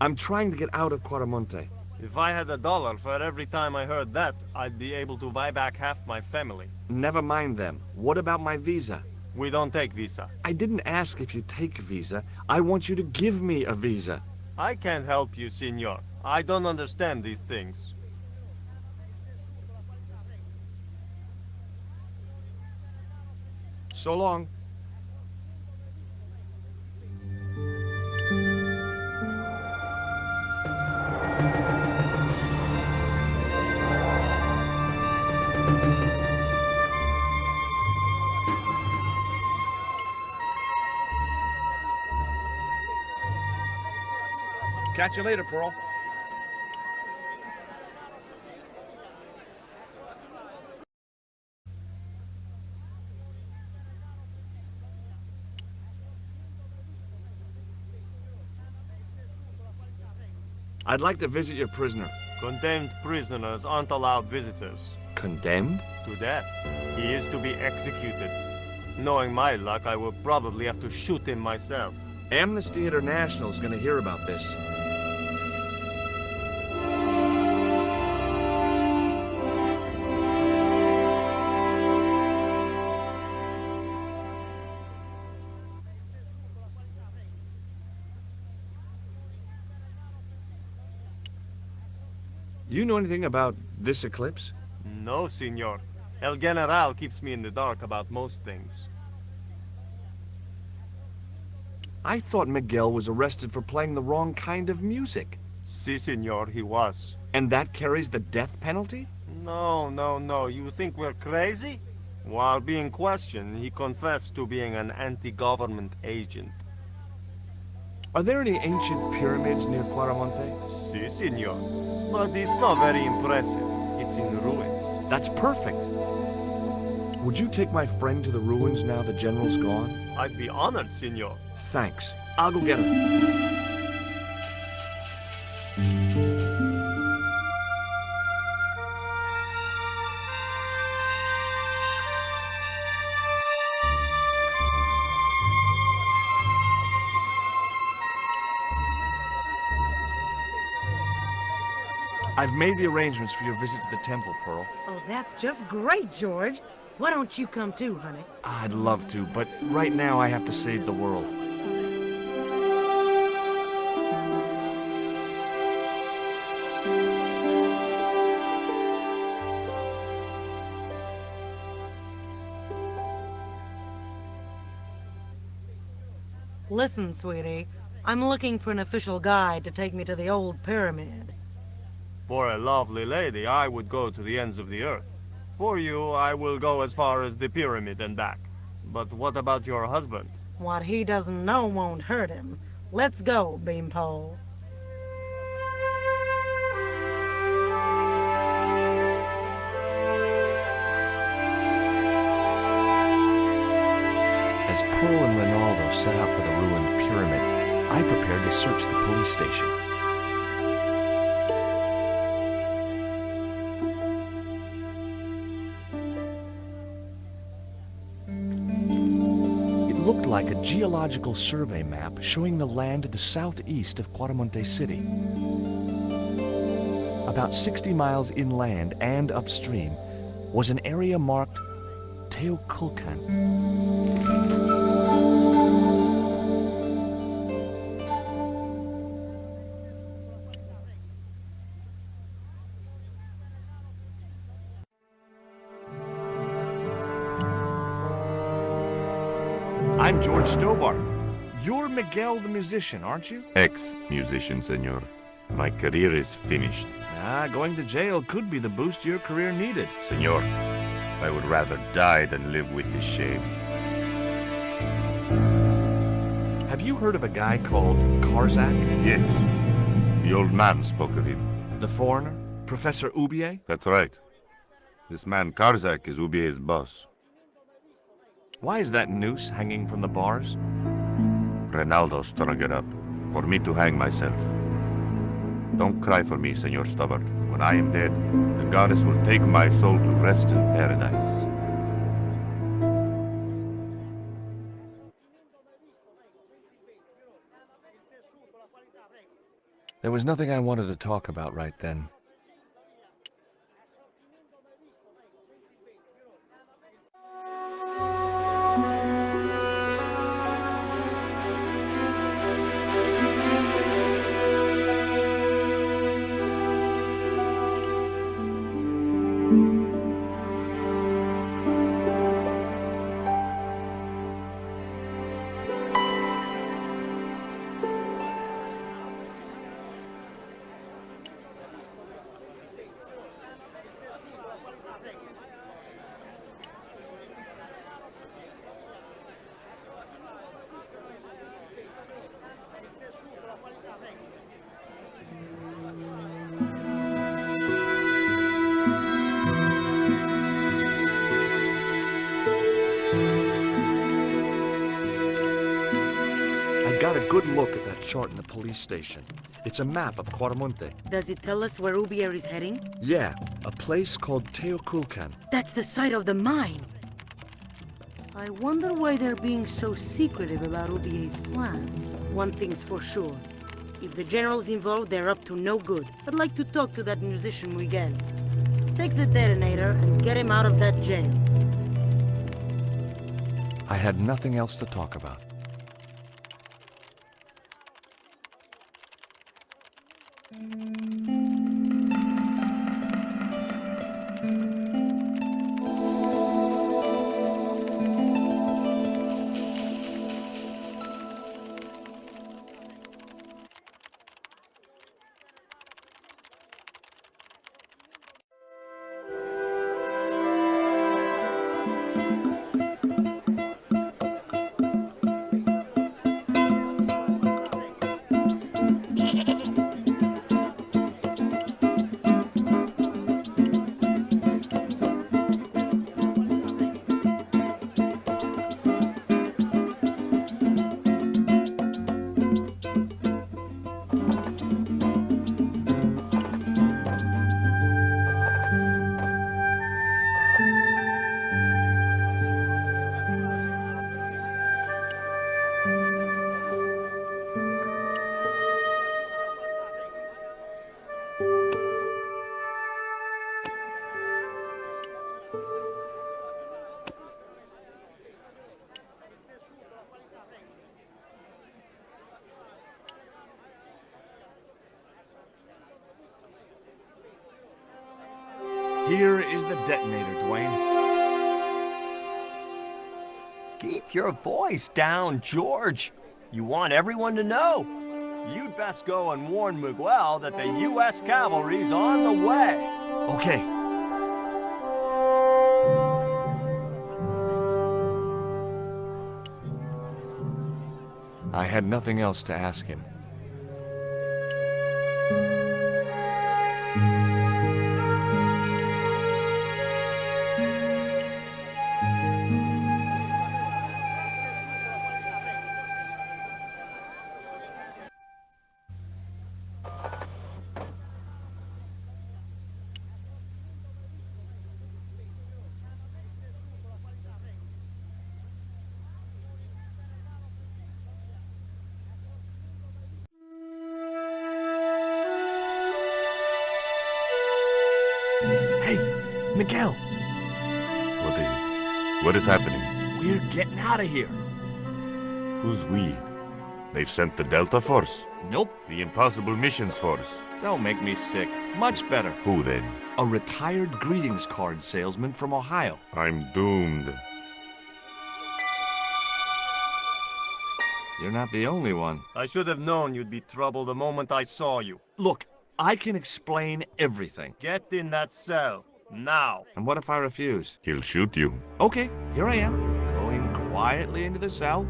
I'm trying to get out of Quaramonte.
If I had $1 for every time I heard that, I'd be able to buy back half my family.
Never mind them. What about my visa?
We don't take visa.
I didn't ask if you take a visa. I want you to give me a visa.
I can't help you, senor. I don't understand these things.
So long. Catch you later, Pearl. I'd like to visit your prisoner.
Condemned prisoners aren't allowed visitors.
Condemned?
To death. He is to be executed. Knowing my luck, I will probably have to shoot him myself.
Amnesty International is going to hear about this. You know anything about this eclipse?
No, senor. El General keeps me in the dark about most things.
I thought Miguel was arrested for playing the wrong kind of music.
Si, senor, he was.
And that carries the death penalty?
No. You think we're crazy? While being questioned, he confessed to being an anti-government agent.
Are there any ancient pyramids near Quaramonte?
Si, senor. But it's not very impressive. It's in ruins.
That's perfect. Would you take my friend to the ruins now the general's gone?
I'd be honored, senor.
Thanks. I'll go get him. I've made the arrangements for your visit to the temple, Pearl.
Oh, that's just great, George. Why don't you come too, honey?
I'd love to, but right now I have to save the world.
Listen, sweetie. I'm looking for an official guide to take me to the old pyramid.
For a lovely lady, I would go to the ends of the earth. For you, I will go as far as the pyramid and back. But what about your husband?
What he doesn't know won't hurt him. Let's go, Beanpole.
As Pearl and Ronaldo set out for the ruined pyramid, I prepared to search the police station. It looked like a geological survey map showing the land to the southeast of Quaramonte City. About 60 miles inland and upstream was an area marked Teoculcan. I'm George Stobart. You're Miguel the musician, aren't you?
Ex-musician, senor. My career is finished.
Going to jail could be the boost your career needed.
Senor, I would rather die than live with this shame.
Have you heard of a guy called Karzak?
Yes. The old man spoke of him.
The foreigner? Professor Ubier?
That's right. This man Karzak is Ubier's boss.
Why is that noose hanging from the bars?
Ronaldo strung it up for me to hang myself. Don't cry for me, Senor Stobart. When I am dead, the goddess will take my soul to rest in paradise.
There was nothing I wanted to talk about right then.
I got a good look at that chart in the police station. It's a map of Quaramonte.
Does it tell us where Ubier is heading?
Yeah, a place called Teoculcan.
That's the site of the mine. I wonder why they're being so secretive about Ubier's plans. One thing's for sure. If the general's involved, they're up to no good. I'd like to talk to that musician Miguel. Take the detonator and get him out of that jail.
I had nothing else to talk about. Here is the detonator, Dwayne.
Keep your voice down, George. You want everyone to know. You'd best go and warn Miguel that the U.S. cavalry's on the way.
Okay.
I had nothing else to ask him.
Hey, Miguel.
What is it? What is happening?
We're getting out of here.
Who's we? They've sent the Delta Force?
Nope.
The Impossible Missions Force?
Don't make me sick. Much better.
Who then?
A retired greetings card salesman from Ohio.
I'm doomed.
You're not the only one.
I should have known you'd be trouble the moment I saw you.
Look, I can explain everything.
Get in that cell, now.
And what if I refuse?
He'll shoot you.
Okay, here I am, going quietly into the cell.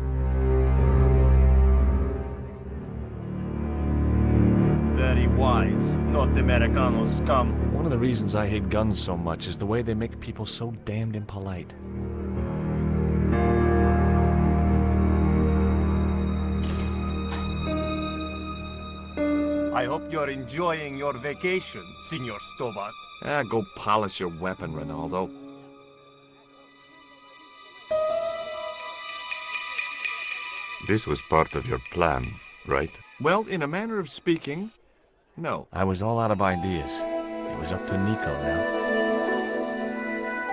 Very wise, North Americano scum.
One of the reasons I hate guns so much is the way they make people so damned impolite.
I hope you're enjoying your vacation, Senor Stovak.
Go polish your weapon, Ronaldo.
This was part of your plan, right?
Well, in a manner of speaking, No, I was all out of ideas. It was up to Nico now.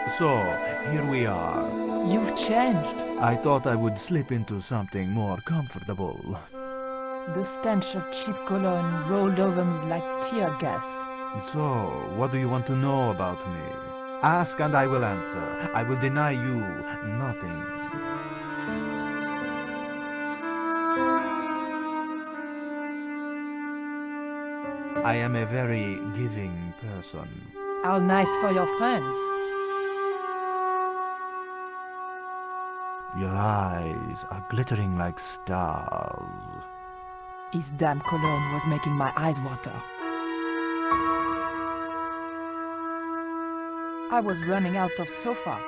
So, here we are.
You've changed.
I thought I would slip into something more comfortable.
The stench of cheap cologne rolled over me like tear gas.
So, what do you want to know about me? Ask and I will answer. I will deny you nothing. I am a very giving person.
How nice for your friends.
Your eyes are glittering like stars.
His damn cologne was making my eyes water. I was running out of sofa.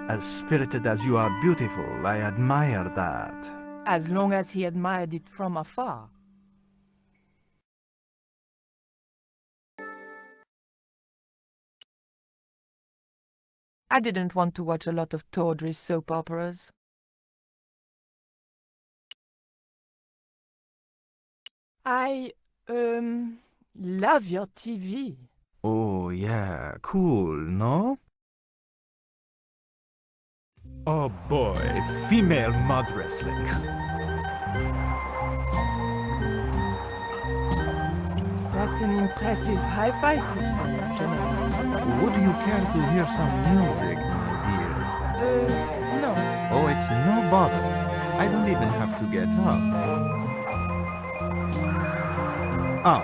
As spirited as you are beautiful, I admire that.
As long as he admired it from afar. I didn't want to watch a lot of tawdry soap operas. I, love your TV.
Oh yeah, cool, no? Oh boy, female mud wrestling.
That's an impressive hi-fi system, General.
Would you care to hear some music, my dear?
No.
Oh, it's no bother. I don't even have to get up. Oh.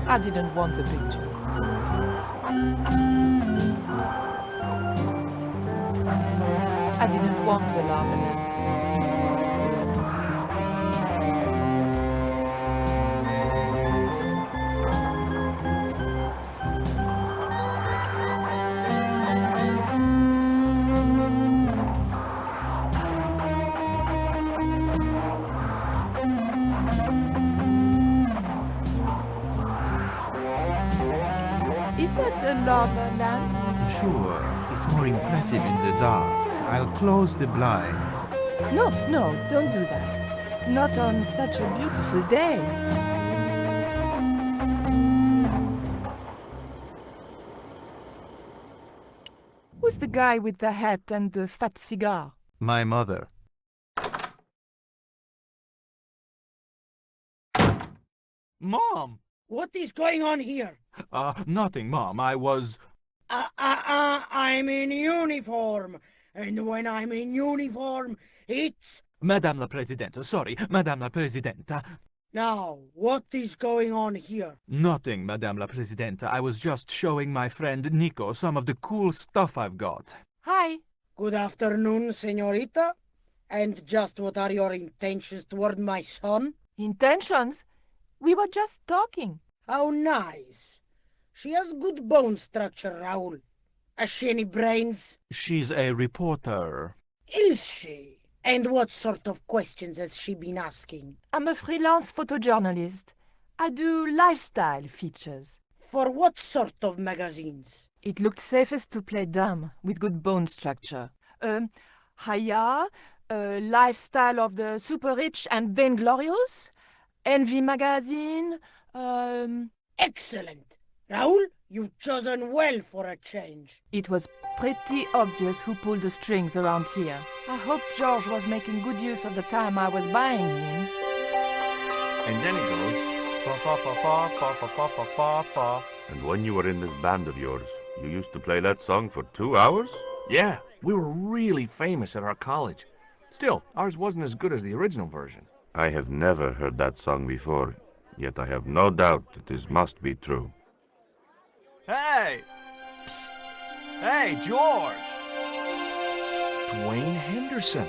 I didn't want the picture. I didn't want the lavender. Is that a lava lamp?
Sure, it's more impressive in the dark. I'll close the blinds.
No, don't do that. Not on such a beautiful day. Who's the guy with the hat and the fat cigar?
My mother.
Mom!
What is going on here?
Nothing, Mom. I was...
I'm in uniform. And when I'm in uniform, it's...
Madame la Presidente, sorry, Madame la Presidenta.
Now, what is going on here?
Nothing, Madame la Presidenta. I was just showing my friend Nico some of the cool stuff I've got.
Hi.
Good afternoon, señorita. And just what are your intentions toward my son?
Intentions? We were just talking.
How nice. She has good bone structure, Raoul. Has she any brains?
She's a reporter.
Is she? And what sort of questions has she been asking?
I'm a freelance photojournalist. I do lifestyle features.
For what sort of magazines?
It looked safest to play dumb, with good bone structure. Haya, Lifestyle of the Super Rich and Vainglorious, Envy Magazine,
Excellent! Raoul, you've chosen well for a change.
It was pretty obvious who pulled the strings around here. I hope George was making good use of the time I was buying him.
And then it goes, pa pa pa pa pa pa pa pa pa pa.
And when you were in this band of yours, you used to play that song for 2 hours?
Yeah, we were really famous at our college. Still, ours wasn't as good as the original version.
I have never heard that song before, yet I have no doubt that this must be true.
Hey! Psst! Hey, George!
Dwayne Henderson.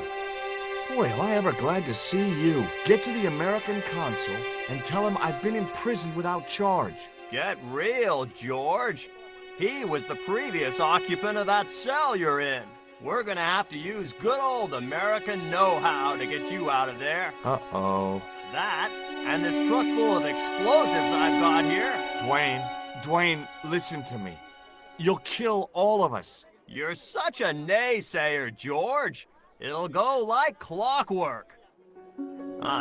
Boy, am I ever glad to see you. Get to the American consul and tell him I've been imprisoned without charge.
Get real, George. He was the previous occupant of that cell you're in. We're gonna have to use good old American know-how to get you out of there.
Uh-oh.
That, and this truck full of explosives I've got here.
Dwayne, listen to me. You'll kill all of us.
You're such a naysayer, George. It'll go like clockwork.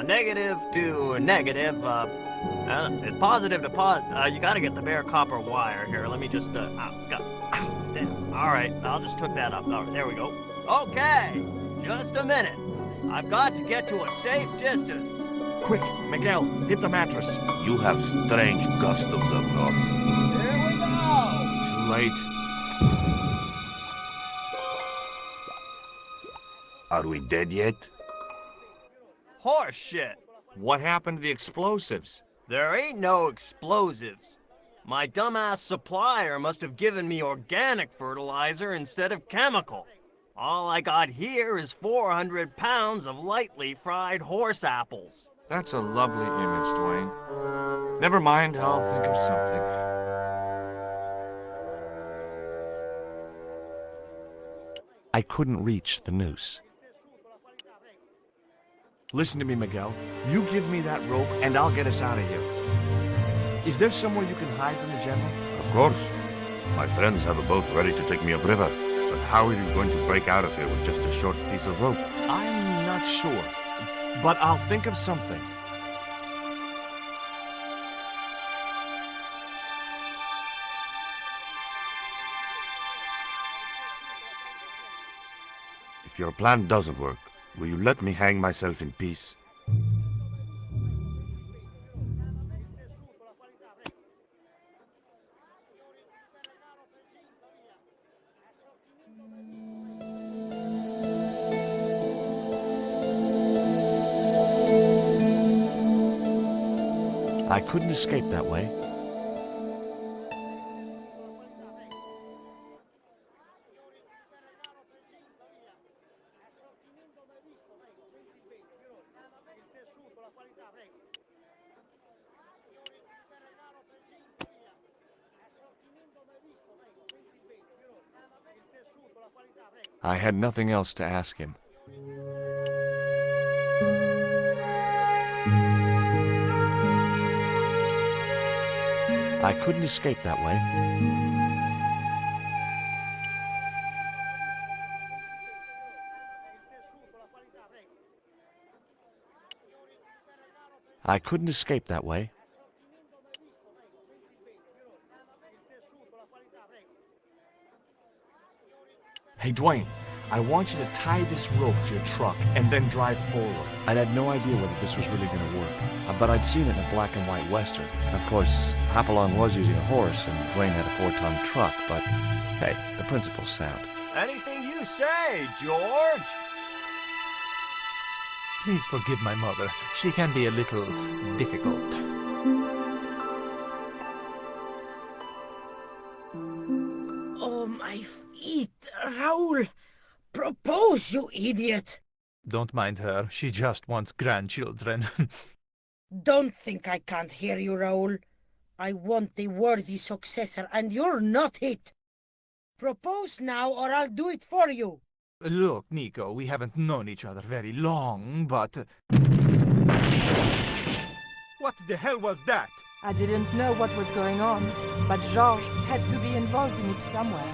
Negative to negative, it's positive to you gotta get the bare copper wire here. Let me just, damn. All right, I'll just hook that up. There we go. Okay, just a minute. I've got to get to a safe distance.
Quick, Miguel, hit the mattress.
You have strange customs up north.
Here we go.
Too late. Are we dead yet?
Horse shit.
What happened to the explosives?
There ain't no explosives. My dumbass supplier must have given me organic fertilizer instead of chemical. All I got here is 400 pounds of lightly fried horse apples.
That's a lovely image, Dwayne. Never mind, I'll think of something. I couldn't reach the noose. Listen to me, Miguel. You give me that rope and I'll get us out of here. Is there somewhere you can hide from the General?
Of course. My friends have a boat ready to take me upriver. But how are you going to break out of here with just a short piece of rope?
I'm not sure, but I'll think of something.
If your plan doesn't work, will you let me hang myself in peace?
I couldn't escape that way. I had nothing else to ask him. I couldn't escape that way. I couldn't escape that way. Hey, Dwayne, I want you to tie this rope to your truck and then drive forward. I'd had no idea whether this was really going to work, but I'd seen it in a black and white Western. Of course, Hopalong was using a horse and Dwayne had a 4-ton truck, but hey, the principle's sound.
Anything you say, George.
Please forgive my mother. She can be a little difficult.
Oh, my feet, Raoul! Propose, you idiot!
Don't mind her. She just wants grandchildren.
Don't think I can't hear you, Raoul. I want the worthy successor, and you're not it. Propose now, or I'll do it for you.
Look, Nico, we haven't known each other very long, but...
What the hell was that?
I didn't know what was going on, but Georges had to be involved in it somewhere.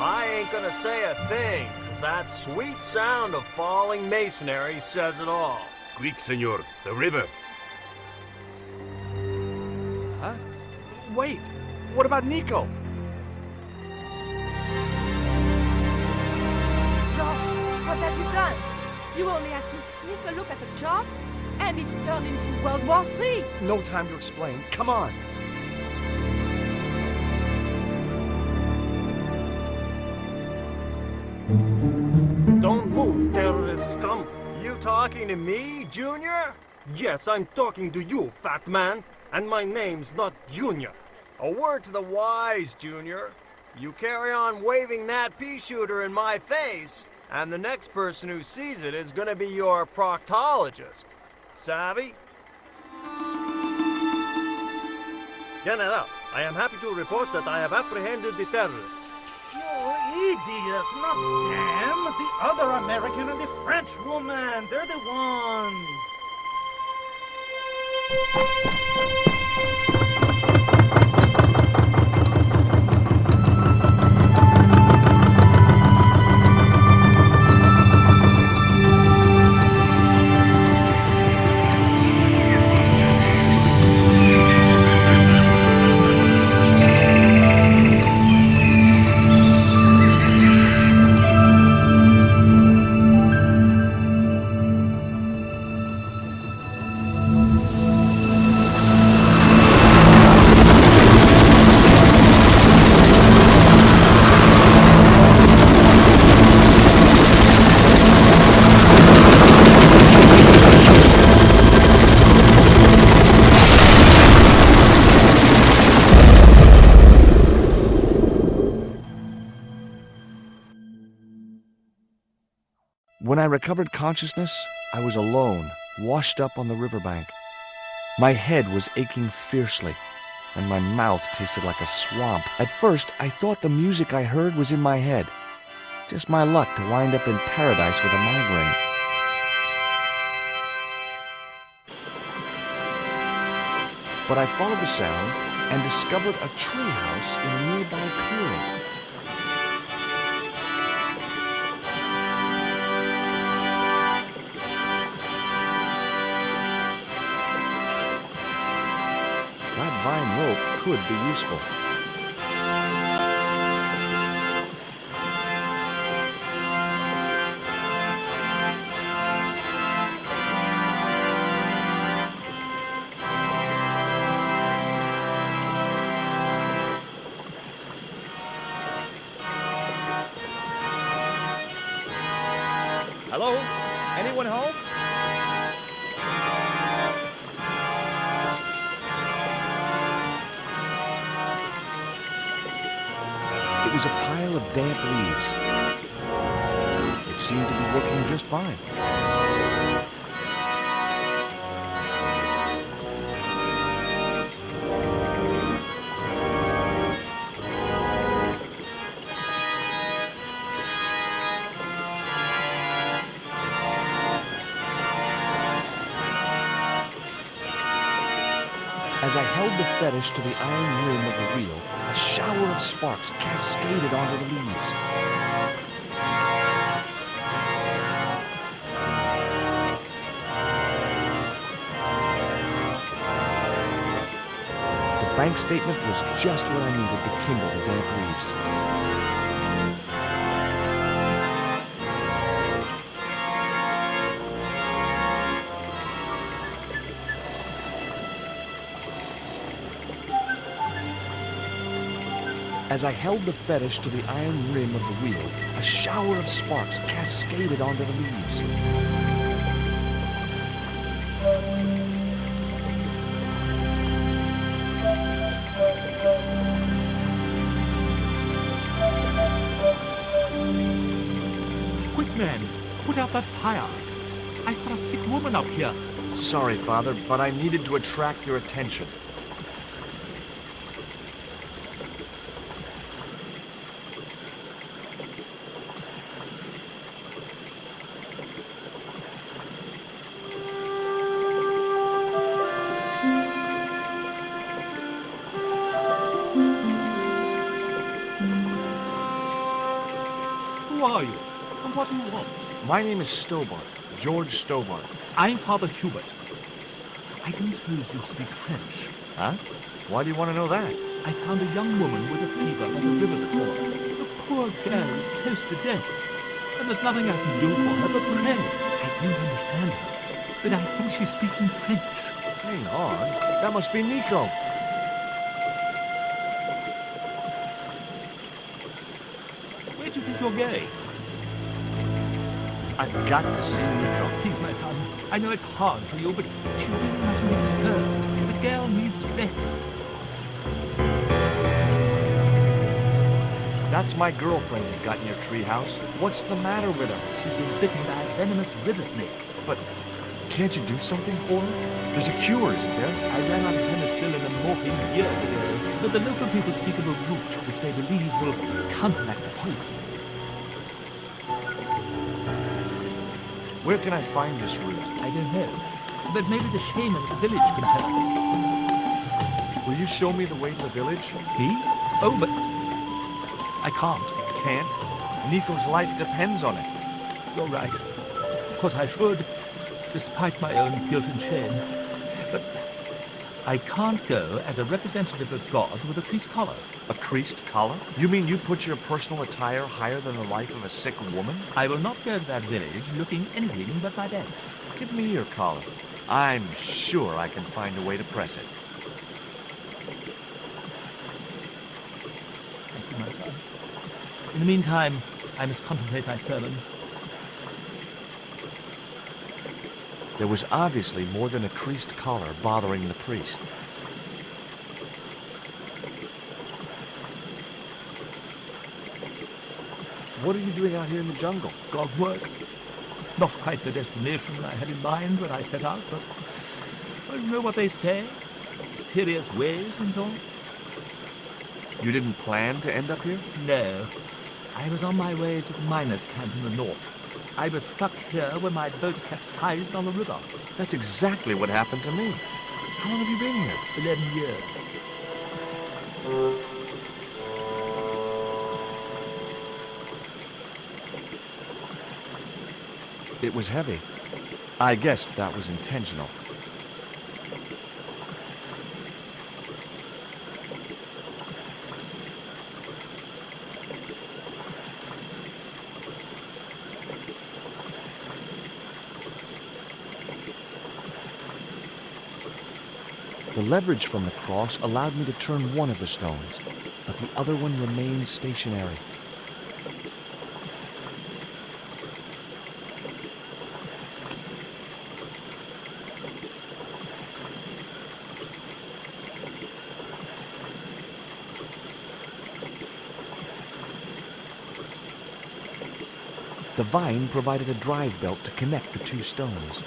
I ain't gonna say a thing, 'cause that sweet sound of falling masonry says it all.
Quick, senor, the river.
Huh? Wait, what about Nico?
Georges, what have you done? You only had to sneak a look at the chart, and it's turned into World War III.
No time to explain. Come on.
Don't move, terrorist scum!
You talking to me, Junior?
Yes, I'm talking to you, fat man, and my name's not Junior.
A word to the wise, Junior. You carry on waving that pea shooter in my face, and the next person who sees it is gonna be your proctologist. Savvy?
General, I am happy to report that I have apprehended the terrorist.
You
idiot, not them. The other American and the French woman. They're the ones.
When I recovered consciousness, I was alone, washed up on the riverbank. My head was aching fiercely, and my mouth tasted like a swamp. At first, I thought the music I heard was in my head. Just my luck to wind up in paradise with a migraine. But I followed the sound and discovered a treehouse in a nearby clearing. That vine rope could be useful.
Hello? Anyone home?
It was a pile of damp leaves. It seemed to be working just fine. As I held the fetish to the iron rim of the wheel, a shower of sparks cascaded onto the leaves. The bank statement was just what I needed to kindle the damp leaves. As I held the fetish to the iron rim of the wheel, a shower of sparks cascaded onto the leaves.
Quick, man, put out that fire. I've got a sick woman up here.
Sorry, Father, but I needed to attract your attention.
Who are you? And what do you want?
My name is Stobart, George Stobart.
I'm Father Hubert. I don't suppose you speak French.
Huh? Why do you want to know that?
I found a young woman with a fever by the river this morning. The poor girl is close to death, and there's nothing I can do for her but pray. I don't understand her, but I think she's speaking French.
Hang on. That must be Nico.
Where do you think you're going?
I've got to see Nico.
Please, my son, I know it's hard for you, but she really mustn't be disturbed. The girl needs rest.
That's my girlfriend you've got in your treehouse. What's the matter with her?
She's been bitten by a venomous river snake.
But can't you do something for her? There's a cure, isn't there?
I ran out of penicillin and morphine years ago, but the local people speak of a root which they believe will counteract the poison.
Where can I find this route?
I don't know. But maybe the shaman at the village can tell us.
Will you show me the way to the village?
Me? Oh, but I can't.
Can't? Nico's life depends on it.
You're right. Of course I should, despite my own guilt and shame. But I can't go as a representative of God with a creased collar.
A creased collar? You mean you put your personal attire higher than the life of a sick woman?
I will not go to that village looking anything but my best.
Give me your collar. I'm sure I can find a way to press it.
Thank you, my son. In the meantime, I must contemplate my sermon.
There was obviously more than a creased collar bothering the priest. What are you doing out here in the jungle?
God's work. Not quite the destination I had in mind when I set out, but I don't know what they say. Mysterious ways and so on.
You didn't plan to end up here?
No. I was on my way to the miners' camp in the north. I was stuck here when my boat capsized on the river.
That's exactly what happened to me. How long have you been here?
11 years.
It was heavy. I guess that was intentional. The leverage from the cross allowed me to turn one of the stones, but the other one remained stationary. The vine provided a drive belt to connect the two stones.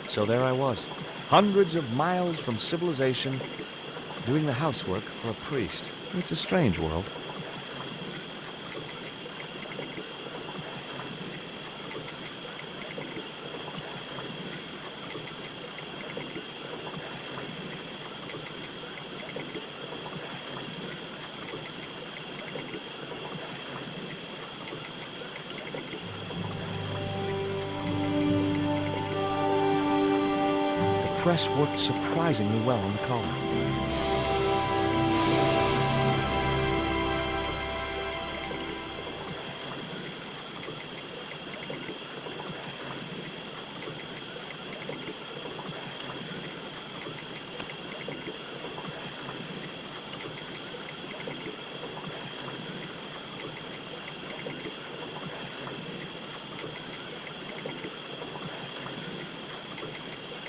So there I was, hundreds of miles from civilization, doing the housework for a priest. It's a strange world. The press worked surprisingly well on the collar.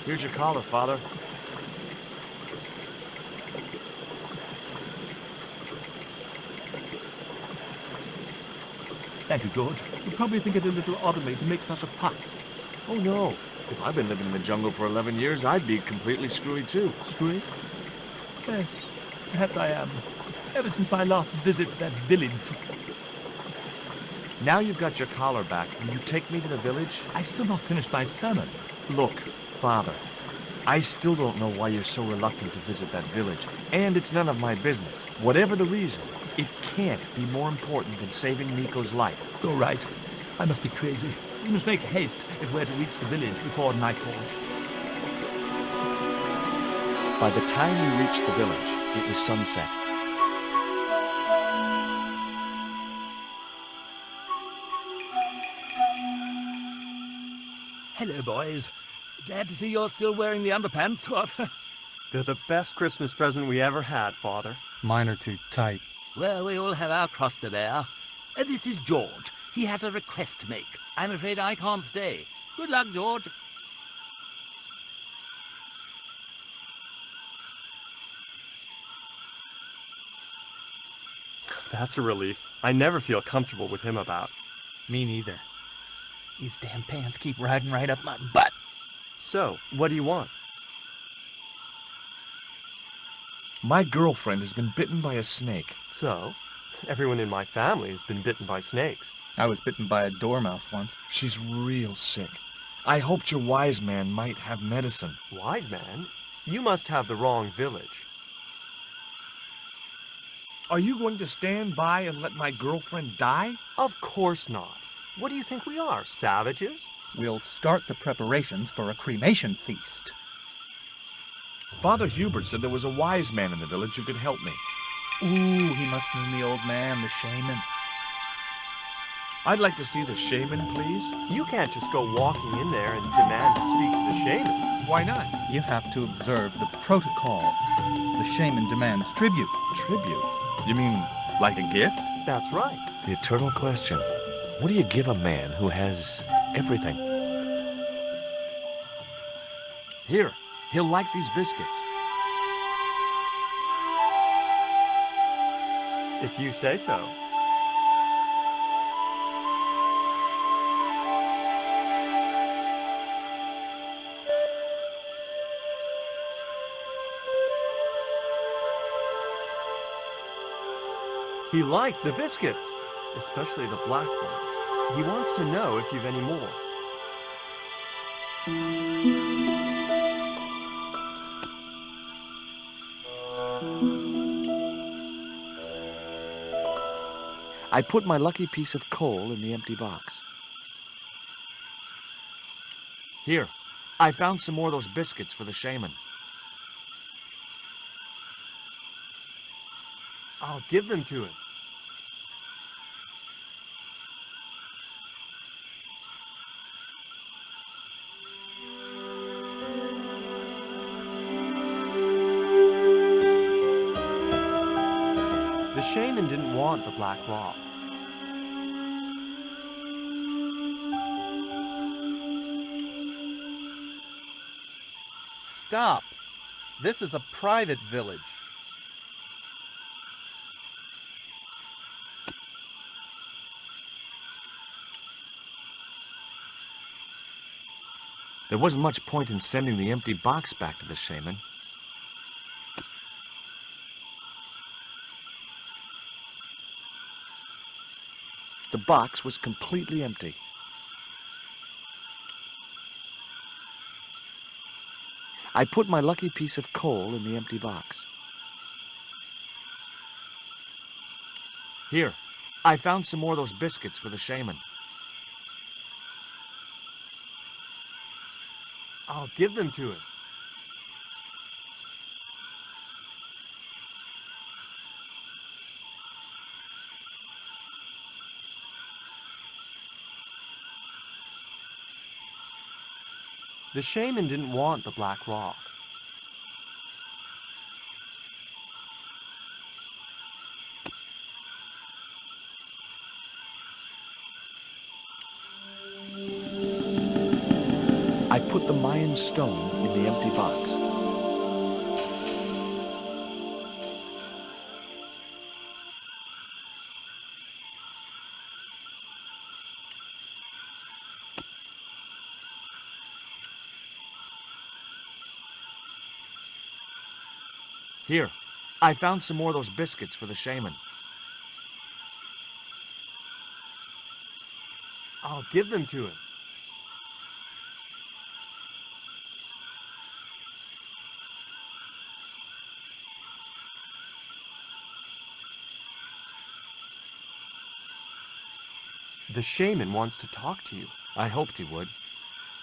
Here's your collar, Father.
Thank you, George. You probably think it a little odd of me to make such a fuss.
Oh, no. If I've been living in the jungle for 11 years, I'd be completely screwy, too.
Screwy? Yes, perhaps I am. Ever since my last visit to that village.
Now you've got your collar back, will you take me to the village?
I've still not finished my sermon.
Look, Father, I still don't know why you're so reluctant to visit that village, and it's none of my business. Whatever the reason, it can't be more important than saving Nico's life.
You're right. I must be crazy. We must make haste if we're to reach the village before nightfall.
By the time we reached the village, it was sunset.
Hello, boys. Glad to see you're still wearing the underpants, what?
They're the best Christmas present we ever had, Father.
Mine are too tight.
Well, we all have our cross to bear. This is George. He has a request to make. I'm afraid I can't stay. Good luck, George.
That's a relief. I never feel comfortable with him about.
Me neither. These damn pants keep riding right up my butt.
So, what do you want?
My girlfriend has been bitten by a snake.
So, everyone in my family has been bitten by snakes.
I was bitten by a dormouse once.
She's real sick. I hoped your wise man might have medicine.
Wise man? You must have the wrong village.
Are you going to stand by and let my girlfriend die?
Of course not. What do you think we are, savages?
We'll start the preparations for a cremation feast.
Father Hubert said there was a wise man in the village who could help me.
Ooh, he must mean the old man, the shaman.
I'd like to see the shaman, please.
You can't just go walking in there and demand to speak to the shaman.
Why not?
You have to observe the protocol. The shaman demands tribute.
Tribute? You mean like a gift?
That's right.
The eternal question. What do you give a man who has everything? Here, he'll like these biscuits.
If you say so. He liked the biscuits, especially the black ones. He wants to know if you've any more.
I put my lucky piece of coal in the empty box. Here, I found some more of those biscuits for the shaman.
I'll give them to him. The shaman didn't want the black rock.
Stop! This is a private village.
There wasn't much point in sending the empty box back to the shaman. The box was completely empty. I put my lucky piece of coal in the empty box. Here, I found some more of those biscuits for the shaman.
I'll give them to him. The shaman didn't want the black rock.
I put the Mayan stone in the empty box. Here, I found some more of those biscuits for the shaman.
I'll give them to him. The shaman wants to talk to you.
I hoped he would.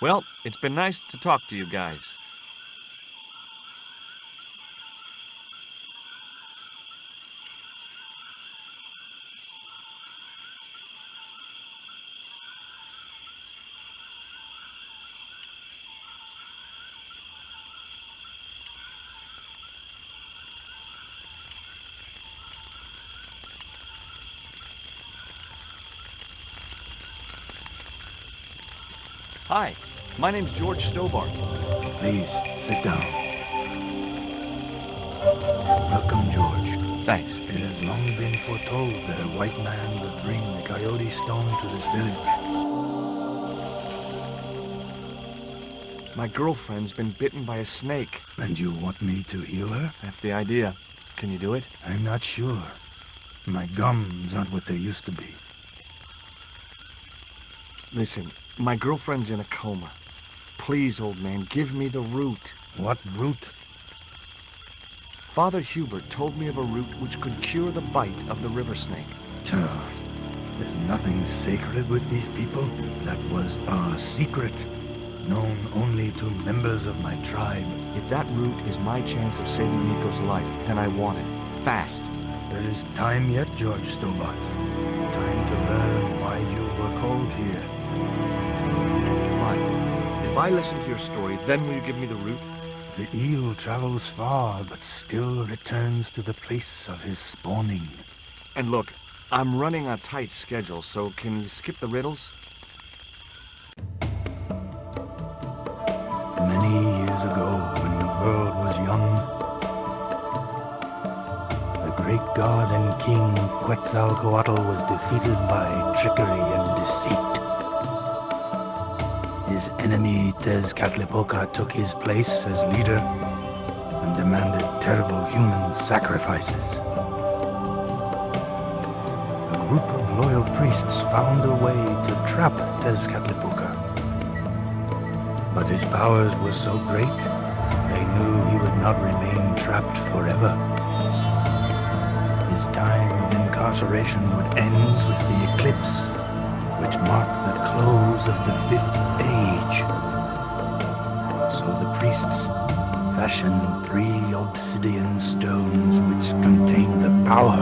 Well, it's been nice to talk to you guys. Hi, my name's George Stobart.
Please, sit down. Welcome, George.
Thanks.
It has long been foretold that a white man would bring the coyote stone to this village.
My girlfriend's been bitten by a snake.
And you want me to heal her?
That's the idea. Can you do it?
I'm not sure. My gums aren't what they used to be.
Listen, my girlfriend's in a coma. Please, old man, give me the root.
What root?
Father Hubert told me of a root which could cure the bite of the river snake.
There's nothing sacred with these people. That was our secret, known only to members of my tribe.
If that root is my chance of saving Nico's life, then I want it. Fast.
There is time yet, George Stobart. Time to learn why you were called here.
Fine. If I listen to your story, then will you give me the root?
The eel travels far, but still returns to the place of his spawning.
And look, I'm running a tight schedule, so can you skip the riddles?
Many years ago, when the world was young, the great god and king Quetzalcoatl was defeated by trickery and deceit. His enemy Tezcatlipoca took his place as leader and demanded terrible human sacrifices. A group of loyal priests found a way to trap Tezcatlipoca. But his powers were so great, they knew he would not remain trapped forever. His time of incarceration would end with the eclipse, which marked the close of the Fifth Age. So the priests fashioned 3 obsidian stones which contained the power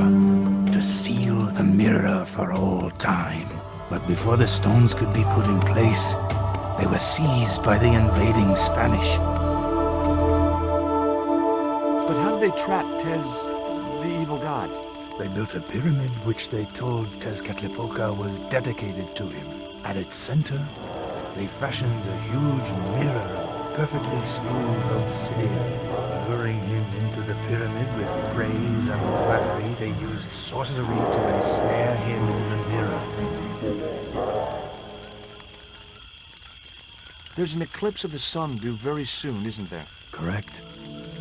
to seal the mirror for all time. But before the stones could be put in place, they were seized by the invading Spanish.
But how did they trap Tez, the evil god?
They built a pyramid which they told Tezcatlipoca was dedicated to him. At its center, they fashioned a huge mirror, perfectly smooth obsidian. Luring him into the pyramid with praise and flattery, they used sorcery to ensnare him in the mirror.
There's an eclipse of the sun due very soon, isn't there?
Correct.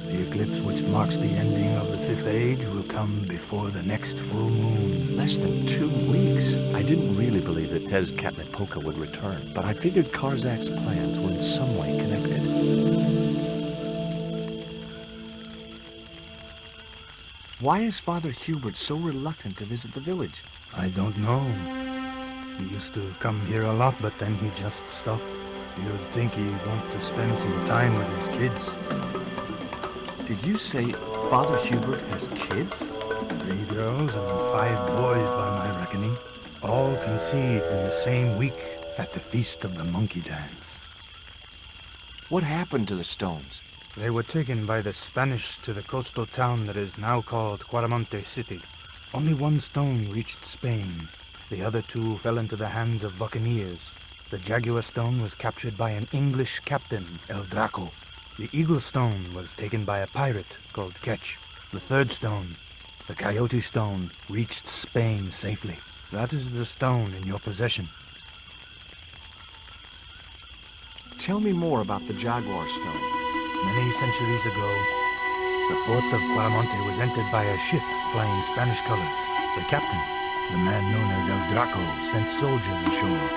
The eclipse which marks the ending of the Fifth Age will come before the next full moon.
Less than 2 weeks. I didn't really believe that Tezcatlipoca would return, but I figured Karzak's plans were in some way connected. Why is Father Hubert so reluctant to visit the village?
I don't know. He used to come here a lot, but then he just stopped. You'd think he'd want to spend some time with his kids.
Did you say Father Hubert has kids?
3 girls and 5 boys by my reckoning, all conceived in the same week at the Feast of the Monkey Dance.
What happened to the stones?
They were taken by the Spanish to the coastal town that is now called Quaramonte City. Only 1 stone reached Spain. The other 2 fell into the hands of buccaneers. The Jaguar stone was captured by an English captain, El Draco. The Eagle stone was taken by a pirate called Ketch. The 3rd stone, the Coyote stone, reached Spain safely. That is the stone in your possession.
Tell me more about the Jaguar stone.
Many centuries ago, the port of Quaramonte was entered by a ship flying Spanish colors. The captain, the man known as El Draco, sent soldiers ashore.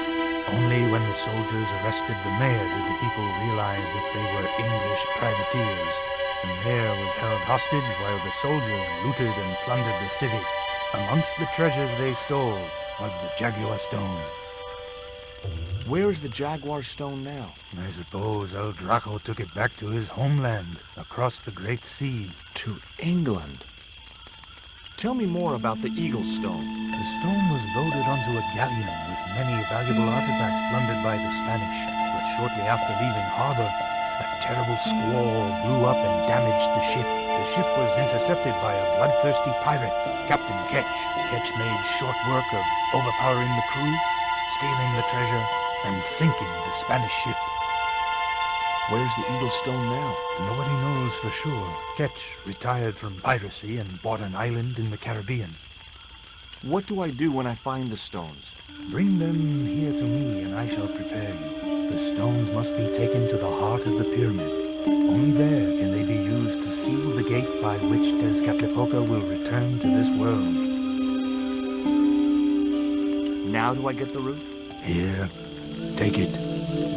Only when the soldiers arrested the mayor did the people realize that they were English privateers. The mayor was held hostage while the soldiers looted and plundered the city. Amongst the treasures they stole was the Jaguar stone.
Where is the Jaguar stone now?
I suppose El Draco took it back to his homeland, across the Great Sea.
To England? Tell me more about the Eagle stone.
The stone was loaded onto a galleon with many valuable artifacts plundered by the Spanish. But shortly after leaving harbor, a terrible squall blew up and damaged the ship. The ship was intercepted by a bloodthirsty pirate, Captain Ketch. Ketch made short work of overpowering the crew, stealing the treasure, and sinking the Spanish ship.
Where's the Eagle Stone now?
Nobody knows for sure. Ketch retired from piracy and bought an island in the Caribbean.
What do I do when I find the stones?
Bring them here to me and I shall prepare you. The stones must be taken to the heart of the pyramid. Only there can they be used to seal the gate by which Tezcatlipoca will return to this world.
Now do I get the root?
Here, take it.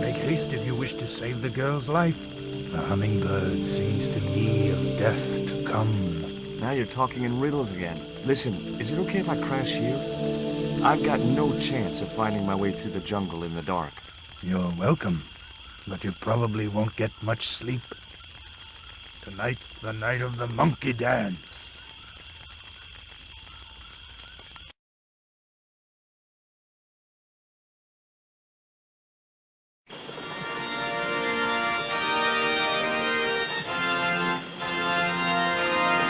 Make haste if you wish to save the girl's life. The hummingbird sings to me of death to come.
Now you're talking in riddles again. Listen, is it okay if I crash here? I've got no chance of finding my way through the jungle in the dark.
You're welcome, but you probably won't get much sleep. Tonight's the night of the monkey dance.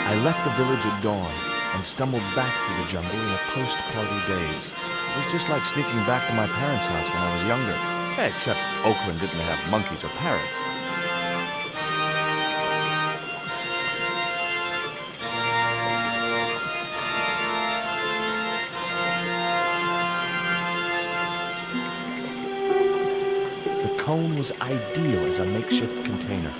I left the village at dawn and stumbled back through the jungle in a post-party daze. It was just like sneaking back to my parents' house when I was younger. Except Oakland didn't have monkeys or parrots. The cone was ideal as a makeshift container.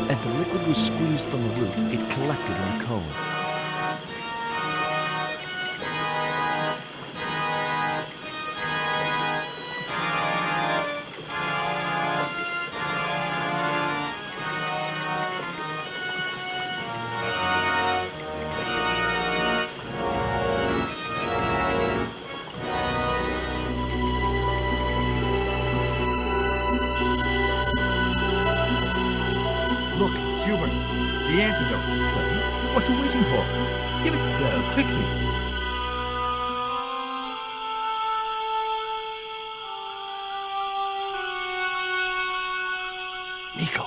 As the liquid was squeezed from the root, it collected in the cone.
Look, Hubert, the antidote. Well, what are you waiting for? Give it the girl, quickly.
Nico.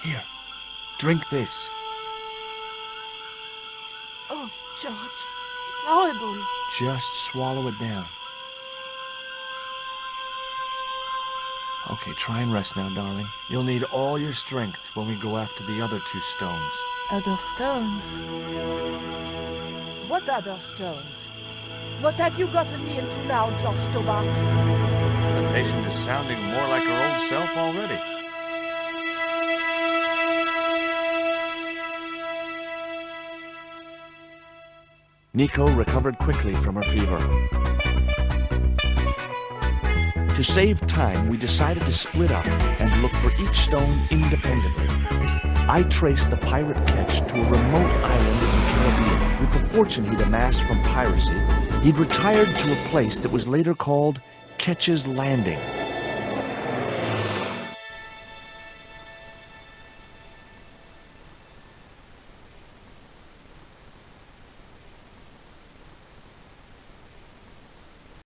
Here, drink this.
Oh, George, it's horrible.
Just swallow it down. Okay, try and rest now, darling. You'll need all your strength when we go after the other two stones.
Other stones? What other stones? What have you gotten me into now, George Stobart?
The patient is sounding more like her old self already. Nico recovered quickly from her fever. To save time, we decided to split up and look for each stone independently. I traced the pirate Ketch to a remote island in the Caribbean. With the fortune he'd amassed from piracy, he'd retired to a place that was later called Ketch's Landing.